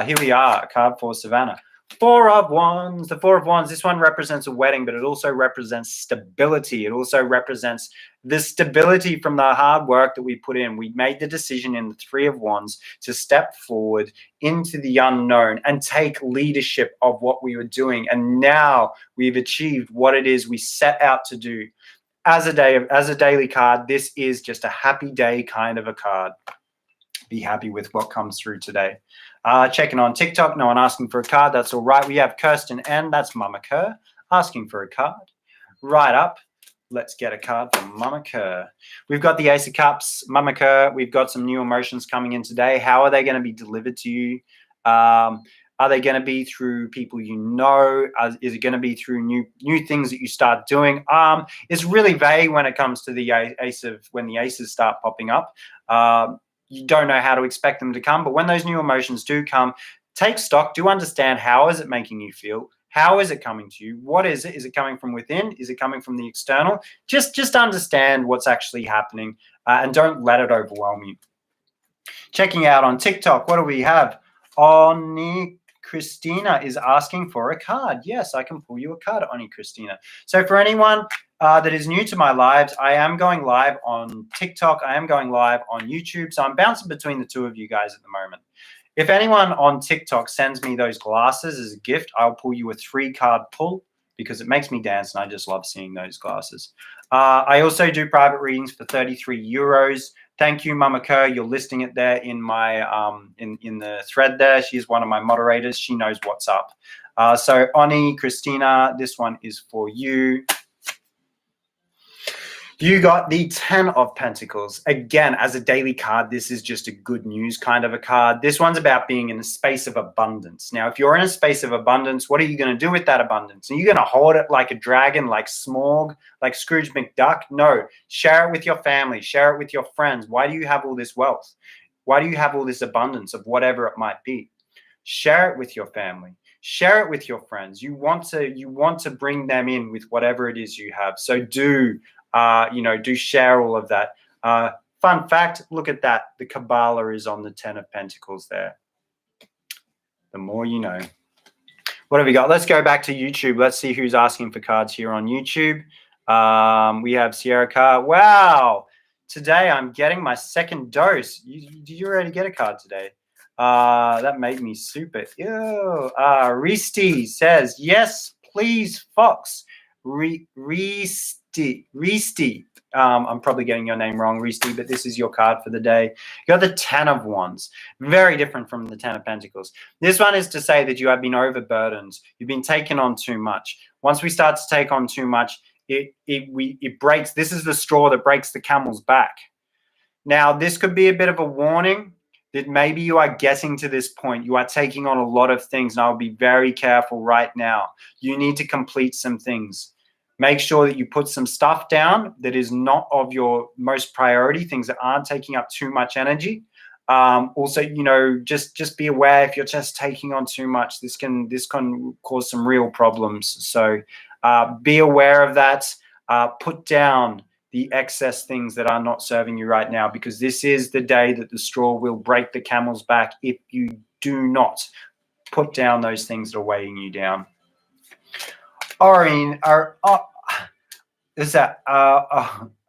Here we are, a card for Savannah. 4 of Wands. The 4 of Wands, this one represents a wedding, but it also represents stability. It also represents the stability from the hard work that we put in. We made the decision in the 3 of Wands to step forward into the unknown and take leadership of what we were doing. And now we've achieved what it is we set out to do. As a daily card, this is just a happy day kind of a card. Be happy with what comes through today. Checking on TikTok, no one asking for a card. That's all right. We have Kirsten N. That's Mama Kerr asking for a card. Right up. Let's get a card from Mama Kerr. We've got the Ace of Cups. Mama Kerr, we've got some new emotions coming in today. How are they going to be delivered to you? Are they going to be through people you know? Is it going to be through new things that you start doing? It's really vague when it comes to the when the aces start popping up. You don't know how to expect them to come, but when those new emotions do come, take stock. Do understand, how is it making you feel? How is it coming to you? What is it? Is it coming from within? Is it coming from the external? Just understand what's actually happening, and don't let it overwhelm you. Checking out on TikTok, what do we have? Oni Christina is asking for a card. Yes, I can pull you a card, Oni Christina. So for anyone that is new to my lives, I am going live on TikTok. I am going live on YouTube. So I'm bouncing between the two of you guys at the moment. If anyone on TikTok sends me those glasses as a gift, I'll pull you a 3-card pull because it makes me dance and I just love seeing those glasses. I also do private readings for 33 euros. Thank you, Mama Kerr. You're listing it there in my in the thread there. She's one of my moderators. She knows what's up. So Oni, Christina, this one is for you. You got the 10 of Pentacles. Again, as a daily card, this is just a good news kind of a card. This one's about being in a space of abundance. Now, if you're in a space of abundance, what are you going to do with that abundance? Are you going to hold it like a dragon, like Smorg, like Scrooge McDuck? No. Share it with your family. Share it with your friends. Why do you have all this wealth? Why do you have all this abundance of whatever it might be? Share it with your family. Share it with your friends. You want to bring them in with whatever it is you have. So do share all of that. Fun fact, look at that. The Kabbalah is on the 10 of Pentacles there. The more you know. What have we got? Let's go back to YouTube. Let's see who's asking for cards here on YouTube. We have Sierra Carr. Wow. Today I'm getting my 2nd dose. Did you already get a card today? That made me super. Ew. Risti says, yes, please, Fox. Risti. I'm probably getting your name wrong, Risti, but this is your card for the day. You got the 10 of Wands. Very different from the 10 of Pentacles. This one is to say that you have been overburdened. You've been taking on too much. Once we start to take on too much, it breaks. This is the straw that breaks the camel's back. Now, this could be a bit of a warning that maybe you are getting to this point. You are taking on a lot of things, and I'll be very careful right now. You need to complete some things. Make sure that you put some stuff down that is not of your most priority, things that aren't taking up too much energy. Also, just be aware if you're just taking on too much, this can cause some real problems. So be aware of that. Put down the excess things that are not serving you right now, because this is the day that the straw will break the camel's back if you do not put down those things that are weighing you down. Oreen, is that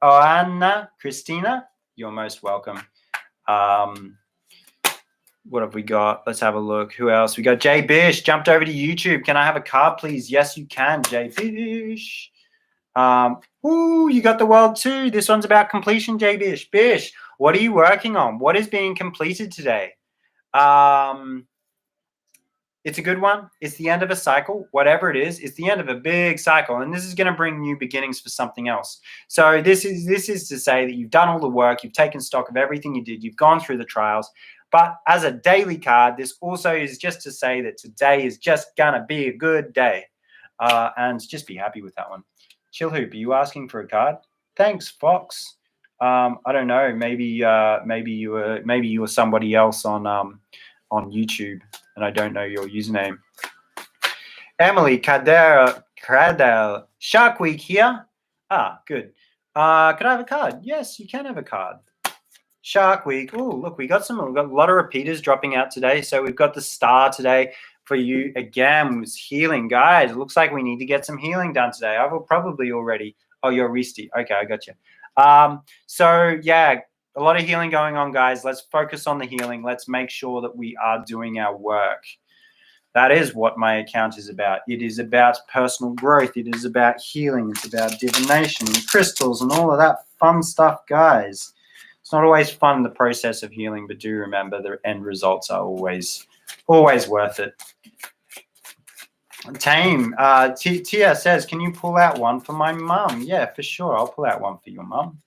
Anna, Christina? You're most welcome. What have we got? Let's have a look. Who else? We got Jay Bish jumped over to YouTube. Can I have a card, please? Yes, you can, Jay Bish. Ooh, you got the world too. This one's about completion, Jay Bish. Bish, what are you working on? What is being completed today? It's a good one. It's the end of a cycle. Whatever it is, it's the end of a big cycle. And this is going to bring new beginnings for something else. So this is to say that you've done all the work. You've taken stock of everything you did. You've gone through the trials. But as a daily card, this also is just to say that today is just going to be a good day. And just be happy with that one. Chill Hoop, are you asking for a card? Thanks, Fox. I don't know. Maybe you were somebody else on YouTube, and I don't know your username. Emily Cradell, Shark Week here. Ah, good. Can I have a card? Yes, you can have a card. Shark Week. Oh, look, we've got a lot of repeaters dropping out today. So we've got the star today for you again. Was healing, guys. It looks like we need to get some healing done today. I will probably already. Oh, you're Risti. Okay, I got you. So yeah, a lot of healing going on, guys. Let's focus on the healing. Let's make sure that we are doing our work. That is what my account is about. It is about personal growth. It is about healing. It's about divination and crystals and all of that fun stuff, guys. It's not always fun in the process of healing, but do remember the end results are always worth it. Tame, Tia says, can you pull out one for my mum? Yeah, for sure. I'll pull out one for your mum.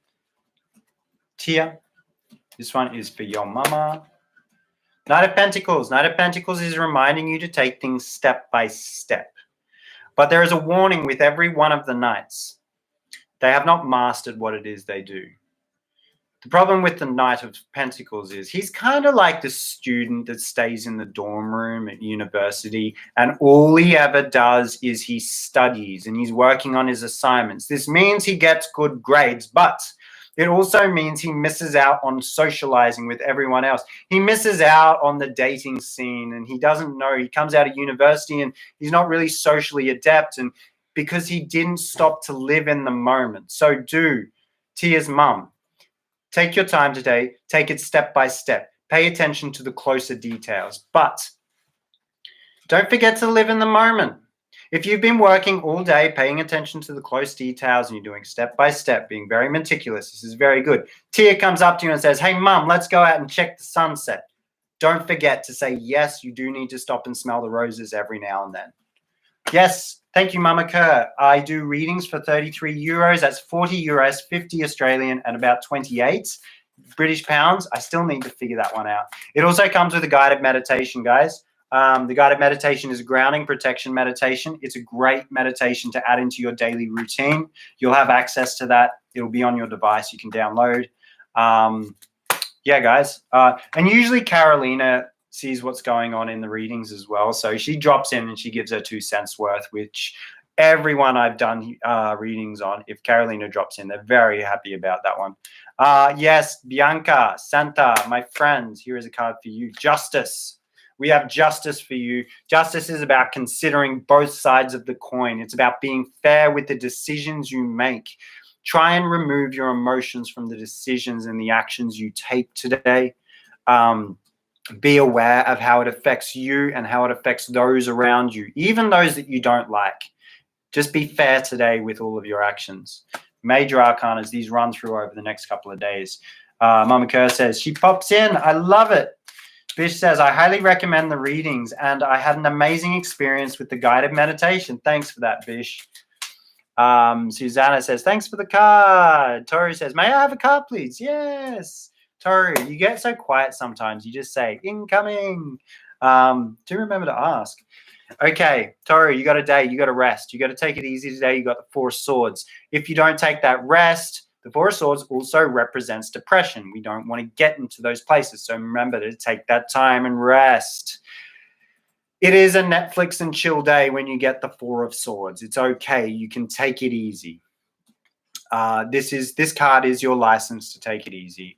Tia, this one is for your mama. Knight of Pentacles. Knight of Pentacles is reminding you to take things step by step. But there is a warning with every one of the knights. They have not mastered what it is they do. The problem with the Knight of Pentacles is he's kind of like the student that stays in the dorm room at university, and all he ever does is he studies and he's working on his assignments. This means he gets good grades, but it also means he misses out on socializing with everyone else. He misses out on the dating scene, and he doesn't know. He comes out of university and he's not really socially adept, and because he didn't stop to live in the moment. So do, Tia's mum. Take your time today. Take it step by step. Pay attention to the closer details. But don't forget to live in the moment. If you've been working all day, paying attention to the close details, and you're doing step by step, being very meticulous, this is very good. Tia comes up to you and says, hey, Mum, let's go out and check the sunset. Don't forget to say, yes, you do need to stop and smell the roses every now and then. Yes, thank you, Mama Kerr. I do readings for 33 euros. That's 40 euros, 50 Australian, and about 28 British pounds. I still need to figure that one out. It also comes with a guided meditation, guys. The guided meditation is a grounding protection meditation. It's a great meditation to add into your daily routine. You'll have access to that. It'll be on your device. You can download. Yeah, guys. And usually Carolina sees what's going on in the readings as well. So she drops in and she gives her 2 cents worth, which everyone I've done readings on, if Carolina drops in, they're very happy about that one. Yes, Bianca, Santa, my friends, here is a card for you. Justice. We have justice for you. Justice is about considering both sides of the coin. It's about being fair with the decisions you make. Try and remove your emotions from the decisions and the actions you take today. Be aware of how it affects you and how it affects those around you, even those that you don't like. Just be fair today with all of your actions. Major arcanas, these run through over the next couple of days. Mama Kerr says, she pops in. I love it. Bish says, I highly recommend the readings, and I had an amazing experience with the guided meditation. Thanks for that, Bish. Susanna says, thanks for the card. Tori says, may I have a card, please? Yes. Tori, you get so quiet sometimes. You just say, incoming. Do remember to ask. Okay, Tori, you got a day. You got to rest. You got to take it easy today. You got the 4 swords. If you don't take that rest, the 4 swords also represents depression. We don't want to get into those places. So remember to take that time and rest. It is a Netflix and chill day when you get the 4 of swords. It's okay. You can take it easy. this card is your license to take it easy.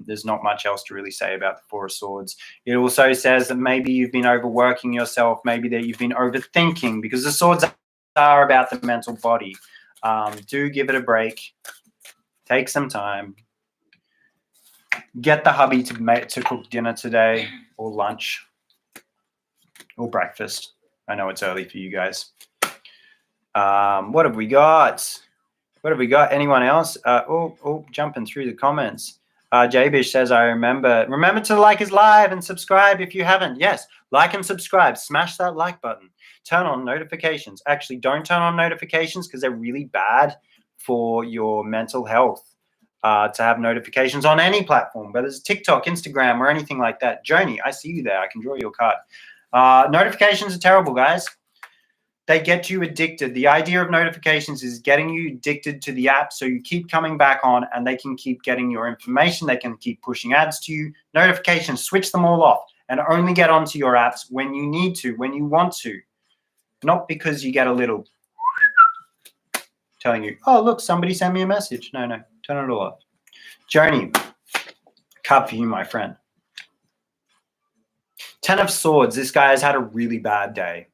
There's not much else to really say about the Four of Swords. It also says that maybe you've been overworking yourself, maybe that you've been overthinking, because the swords are about the mental body. Do give it a break. Take some time. Get the hubby to cook dinner today, or lunch, or breakfast. I know it's early for you guys. What have we got? What have we got? Anyone else? Jumping through the comments. Jabish says, I remember to like his live and subscribe if you haven't. Yes, like and subscribe. Smash that like button. Turn on notifications. Actually, don't turn on notifications because they're really bad for your mental health. To have notifications on any platform, whether it's TikTok, Instagram, or anything like that. Joni, I see you there. I can draw your card. Notifications are terrible, guys. They get you addicted. The idea of notifications is getting you addicted to the app, so you keep coming back on and they can keep getting your information. They can keep pushing ads to you. Notifications, switch them all off and only get onto your apps when you need to, when you want to. Not because you get a little telling you, oh, look, somebody sent me a message. No, turn it all off. Joni, card for you, my friend. 10 of Swords. This guy has had a really bad day.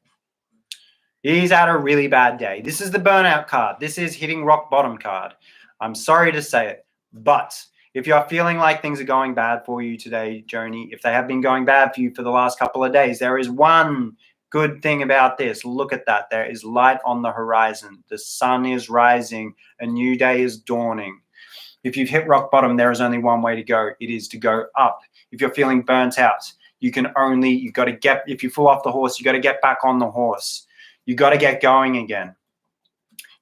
He's had a really bad day. This is the burnout card. This is hitting rock bottom card. I'm sorry to say it, but if you're feeling like things are going bad for you today, Joni, if they have been going bad for you for the last couple of days, there is one good thing about this. Look at that. There is light on the horizon. The sun is rising. A new day is dawning. If you've hit rock bottom, there is only one way to go. It is to go up. If you're feeling burnt out, you've got to get, if you fall off the horse, you got to get back on the horse. You got to get going again.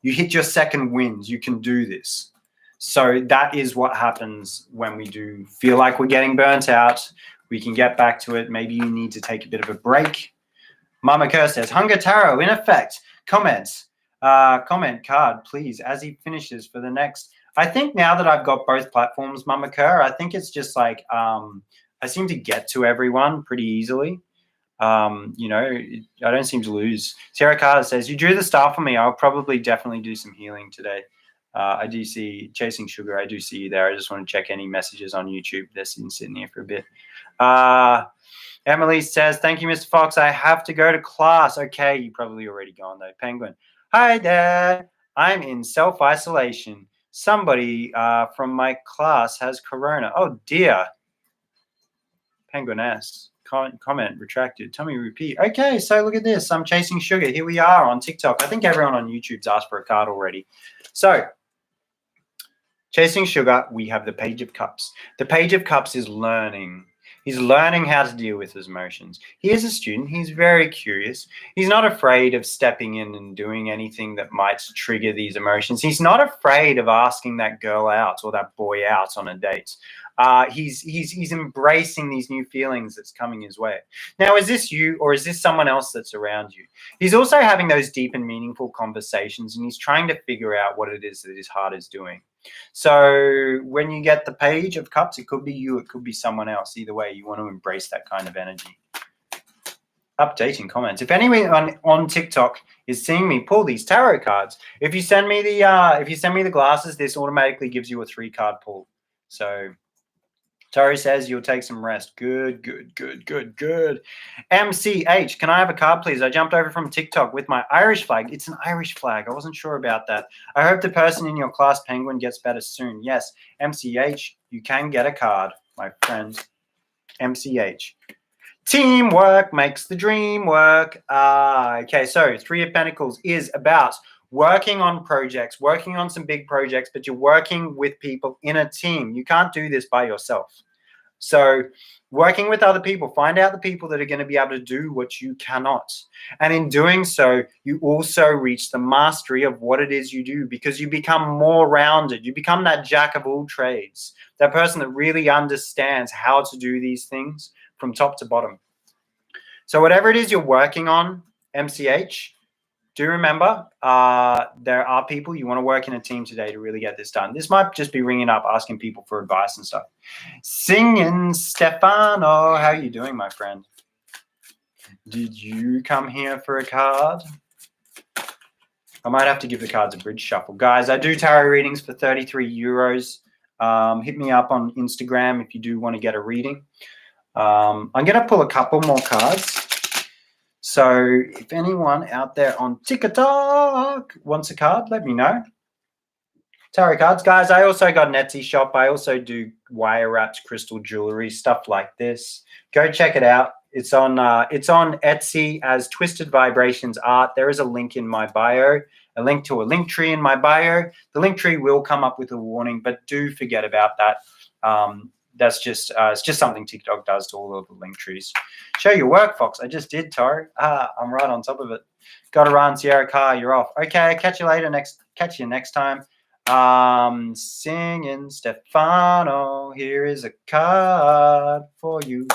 You hit your second wind. You can do this. So that is what happens when we do feel like we're getting burnt out. We can get back to it. Maybe you need to take a bit of a break. Mama Kerr says, Hunger Tarot, in effect. Comments. Comment card, please, as he finishes for the next. I think now that I've got both platforms, Mama Kerr, I think it's just like I seem to get to everyone pretty easily. I don't seem to lose. Sarah Carter says, you drew the star for me. I'll probably definitely do some healing today. I do see Chasing Sugar. I do see you there. I just want to check any messages on YouTube. They're sitting here for a bit. Emily says, thank you, Mr. Fox. I have to go to class. Okay, you probably already gone though. Penguin. Hi there. I'm in self-isolation. Somebody from my class has corona. Oh, dear. Penguin S. Comment retracted. Tell me repeat. Okay, so look at this. I'm Chasing Sugar. Here we are on TikTok. I think everyone on YouTube's asked for a card already. So, Chasing Sugar, we have the Page of Cups. The Page of Cups is learning. He's learning how to deal with his emotions. He is a student. He's very curious. He's not afraid of stepping in and doing anything that might trigger these emotions. He's not afraid of asking that girl out or that boy out on a date. He's embracing these new feelings that's coming his way. Now, is this you or is this someone else that's around you? He's also having those deep and meaningful conversations, and he's trying to figure out what it is that his heart is doing. So when you get the Page of Cups, it could be you, it could be someone else. Either way, you want to embrace that kind of energy. Updating comments. If anyone on TikTok is seeing me pull these tarot cards, if you send me the glasses, this automatically gives you a 3-card pull. So Tori says you'll take some rest. Good. MCH, can I have a card, please? I jumped over from TikTok with my Irish flag. It's an Irish flag. I wasn't sure about that. I hope the person in your class, Penguin, gets better soon. Yes, MCH, you can get a card, my friend. MCH. Teamwork makes the dream work. Okay, so 3 of Pentacles is about working on projects, working on some big projects, but you're working with people in a team. You can't do this by yourself. So working with other people, find out the people that are going to be able to do what you cannot. And in doing so, you also reach the mastery of what it is you do, because you become more rounded. You become that jack of all trades, that person that really understands how to do these things from top to bottom. So whatever it is you're working on, MCH, do remember, there are people, you want to work in a team today to really get this done. This might just be ringing up, asking people for advice and stuff. Singing Stefano, how are you doing, my friend? Did you come here for a card? I might have to give the cards a bridge shuffle. Guys, I do tarot readings for 33 euros. Hit me up on Instagram if you do want to get a reading. I'm going to pull a couple more cards. So if anyone out there on TikTok wants a card, let me know. Tarot cards. Guys, I also got an Etsy shop. I also do wire wrapped crystal jewelry, stuff like this. Go check it out. It's on Etsy as Twisted Vibrations Art. There is a link in my bio, a link to a link tree in my bio. The link tree will come up with a warning, but do forget about that. That's just it's just something TikTok does to all of the link trees. Show your work, Fox. I just did, Taro. I'm right on top of it. Got to run, Sierra Car. You're off. Okay, catch you later. Catch you next time. Singing Stefano. Here is a card for you.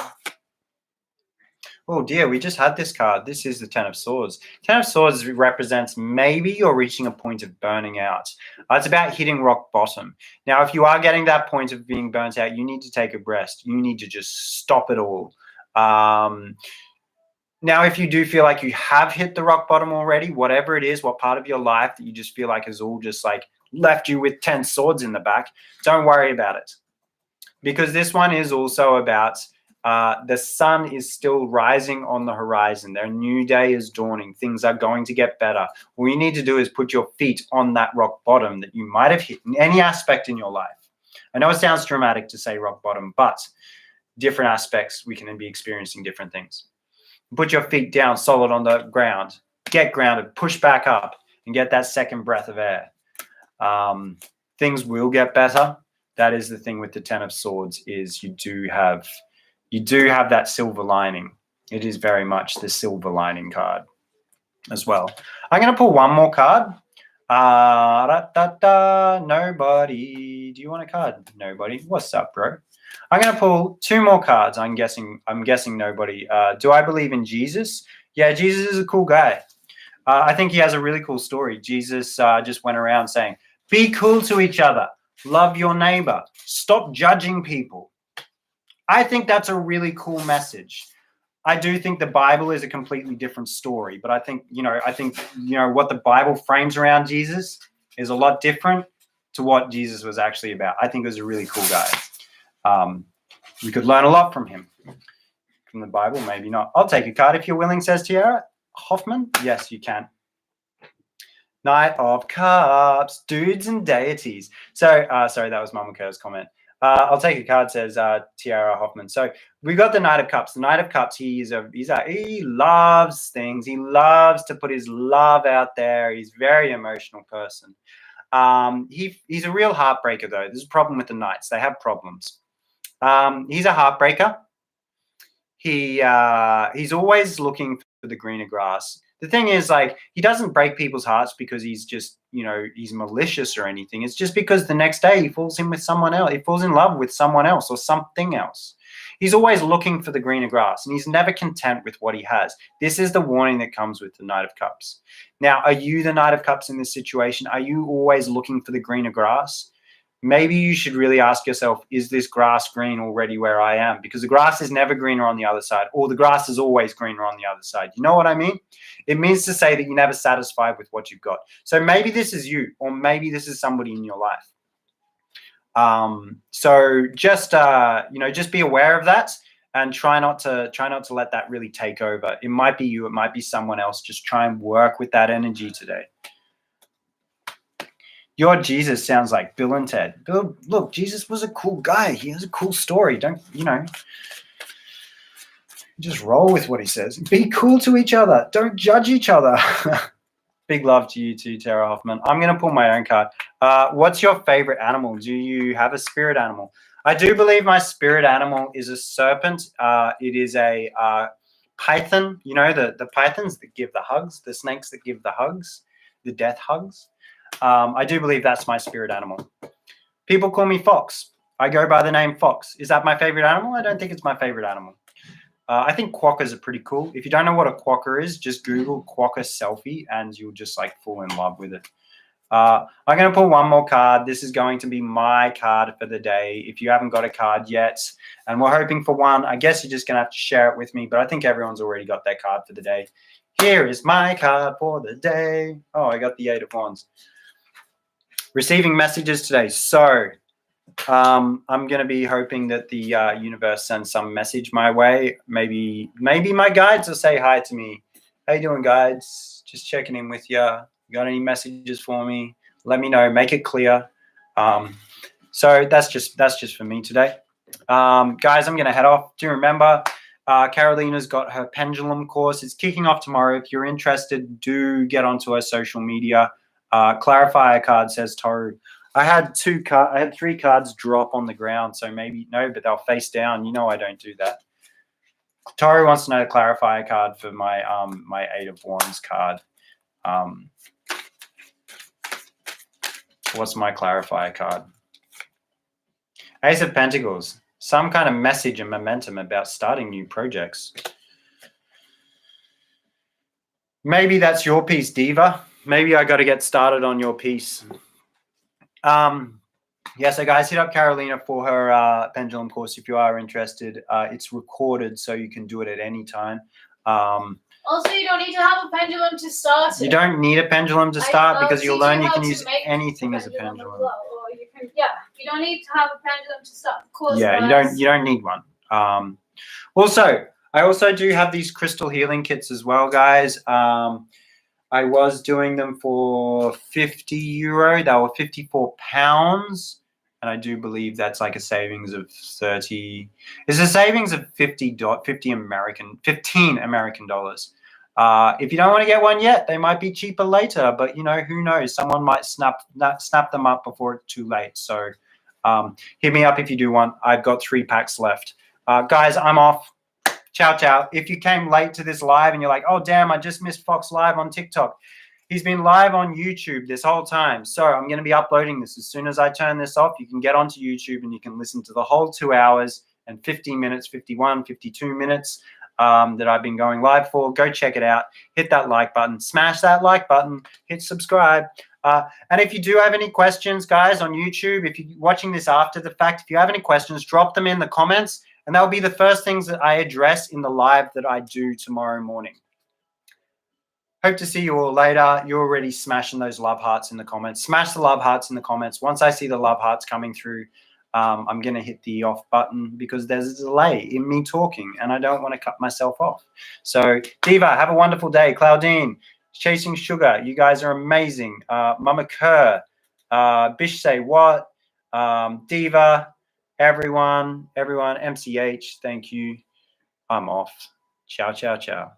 Oh dear, we just had this card. This is the Ten of Swords. Ten of Swords represents maybe you're reaching a point of burning out. It's about hitting rock bottom. Now, if you are getting that point of being burnt out, you need to take a rest. You need to just stop it all. Now, if you do feel like you have hit the rock bottom already, whatever it is, what part of your life that you just feel like has all just like left you with 10 swords in the back, don't worry about it. Because this one is also about the sun is still rising on the horizon. Their new day is dawning. Things are going to get better. All you need to do is put your feet on that rock bottom that you might have hit in any aspect in your life. I know it sounds dramatic to say rock bottom, but different aspects, we can be experiencing different things. Put your feet down solid on the ground. Get grounded. Push back up and get that second breath of air. Things will get better. That is the thing with the Ten of Swords is you do have that silver lining. It is very much the silver lining card as well. I'm going to pull one more card. Nobody. Do you want a card? Nobody. What's up, bro? I'm going to pull two more cards. I'm guessing nobody. Do I believe in Jesus? Yeah, Jesus is a cool guy. I think he has a really cool story. Jesus just went around saying, be cool to each other. Love your neighbor. Stop judging people. I think that's a really cool message. I do think the Bible is a completely different story, but I think what the Bible frames around Jesus is a lot different to what Jesus was actually about. I think he was a really cool guy. We could learn a lot from him. From the Bible, maybe not. I'll take a card if you're willing, says Tiara Hoffman. Yes, you can. Knight of Cups, dudes and deities. So, sorry, that was Mama Kerr's comment. I'll take a card, says Tiara Hoffman. So we got the Knight of Cups. The Knight of Cups, he loves things. He loves to put his love out there. He's a very emotional person. He's a real heartbreaker, though. There's a problem with the Knights. They have problems. He's a heartbreaker. He's always looking for the greener grass. The thing is, like, he doesn't break people's hearts because he's just, he's malicious or anything. It's just because the next day he falls in with someone else. He falls in love with someone else or something else. He's always looking for the greener grass, and he's never content with what he has. This is the warning that comes with the Knight of Cups. Now, are you the Knight of Cups in this situation? Are you always looking for the greener grass? Maybe you should really ask yourself, is this grass green already where I am? Because the grass is never greener on the other side, or the grass is always greener on the other side. You know what I mean? It means to say that you're never satisfied with what you've got. So maybe this is you, or maybe this is somebody in your life. So just be aware of that and try not to let that really take over. It might be you, it might be someone else. Just try and work with that energy today. Your Jesus sounds like Bill and Ted. Bill, look, Jesus was a cool guy. He has a cool story. Don't, just roll with what he says. Be cool to each other. Don't judge each other. Big love to you too, Tara Hoffman. I'm going to pull my own card. What's your favorite animal? Do you have a spirit animal? I do believe my spirit animal is a serpent. It is a python. You know, the pythons that give the hugs, the snakes that give the hugs, the death hugs. I do believe that's my spirit animal. People call me Fox. I go by the name Fox. Is that my favorite animal? I don't think it's my favorite animal. I think quokkas are pretty cool. If you don't know what a quokka is, just Google quokka selfie and you'll just like fall in love with it. I'm going to pull one more card. This is going to be my card for the day. If you haven't got a card yet, and we're hoping for one, I guess you're just going to have to share it with me, but I think everyone's already got their card for the day. Here is my card for the day. Oh, I got the 8 of Wands. Receiving messages today. So I'm going to be hoping that the universe sends some message my way. Maybe my guides will say hi to me. How you doing, guides? Just checking in with you. You got any messages for me? Let me know. Make it clear. So that's just for me today. Guys, I'm going to head off. Do remember, Carolina's got her pendulum course. It's kicking off tomorrow. If you're interested, do get onto her social media. Clarifier card, says Toru. I had 3 cards drop on the ground, so maybe no, but they'll face down. You know I don't do that. Toru wants to know the clarifier card for my my 8 of Wands card. What's my clarifier card? Ace of Pentacles. Some kind of message and momentum about starting new projects. Maybe that's your piece, Diva. Maybe I got to get started on your piece. Yeah, so guys, hit up Carolina for her pendulum course if you are interested. It's recorded, so you can do it at any time. Also, you don't need to have a pendulum to start. You don't need a pendulum to start because you'll learn you can to use anything as a pendulum. Well, or you can, you don't need to have a pendulum to start. Of course, yeah, you don't need one. Also, I also do have these crystal healing kits as well, guys. I was doing them for €50. They were £54. And I do believe that's like a savings of 30. It's a savings of 15 American dollars. If you don't want to get one yet, they might be cheaper later. But you know, who knows? Someone might snap them up before it's too late. So hit me up if you do want. I've got 3 packs left. Guys, I'm off. Ciao, ciao. If you came late to this live and you're like, oh, damn, I just missed Fox live on TikTok. He's been live on YouTube this whole time. So I'm going to be uploading this. As soon as I turn this off, you can get onto YouTube and you can listen to the whole 2 hours and 50 minutes, 51, 52 minutes that I've been going live for. Go check it out. Hit that like button. Smash that like button. Hit subscribe. And if you do have any questions, guys, on YouTube, if you're watching this after the fact, if you have any questions, drop them in the comments. And that'll be the first things that I address in the live that I do tomorrow morning. Hope to see you all later. You're already smashing those love hearts in the comments. Smash the love hearts in the comments. Once I see the love hearts coming through, I'm going to hit the off button because there's a delay in me talking and I don't want to cut myself off. So, Diva, have a wonderful day. Claudine, Chasing Sugar, you guys are amazing. Mama Kerr, Bish Say What, Diva, everyone, MCH, thank you. I'm off. Ciao, ciao, ciao.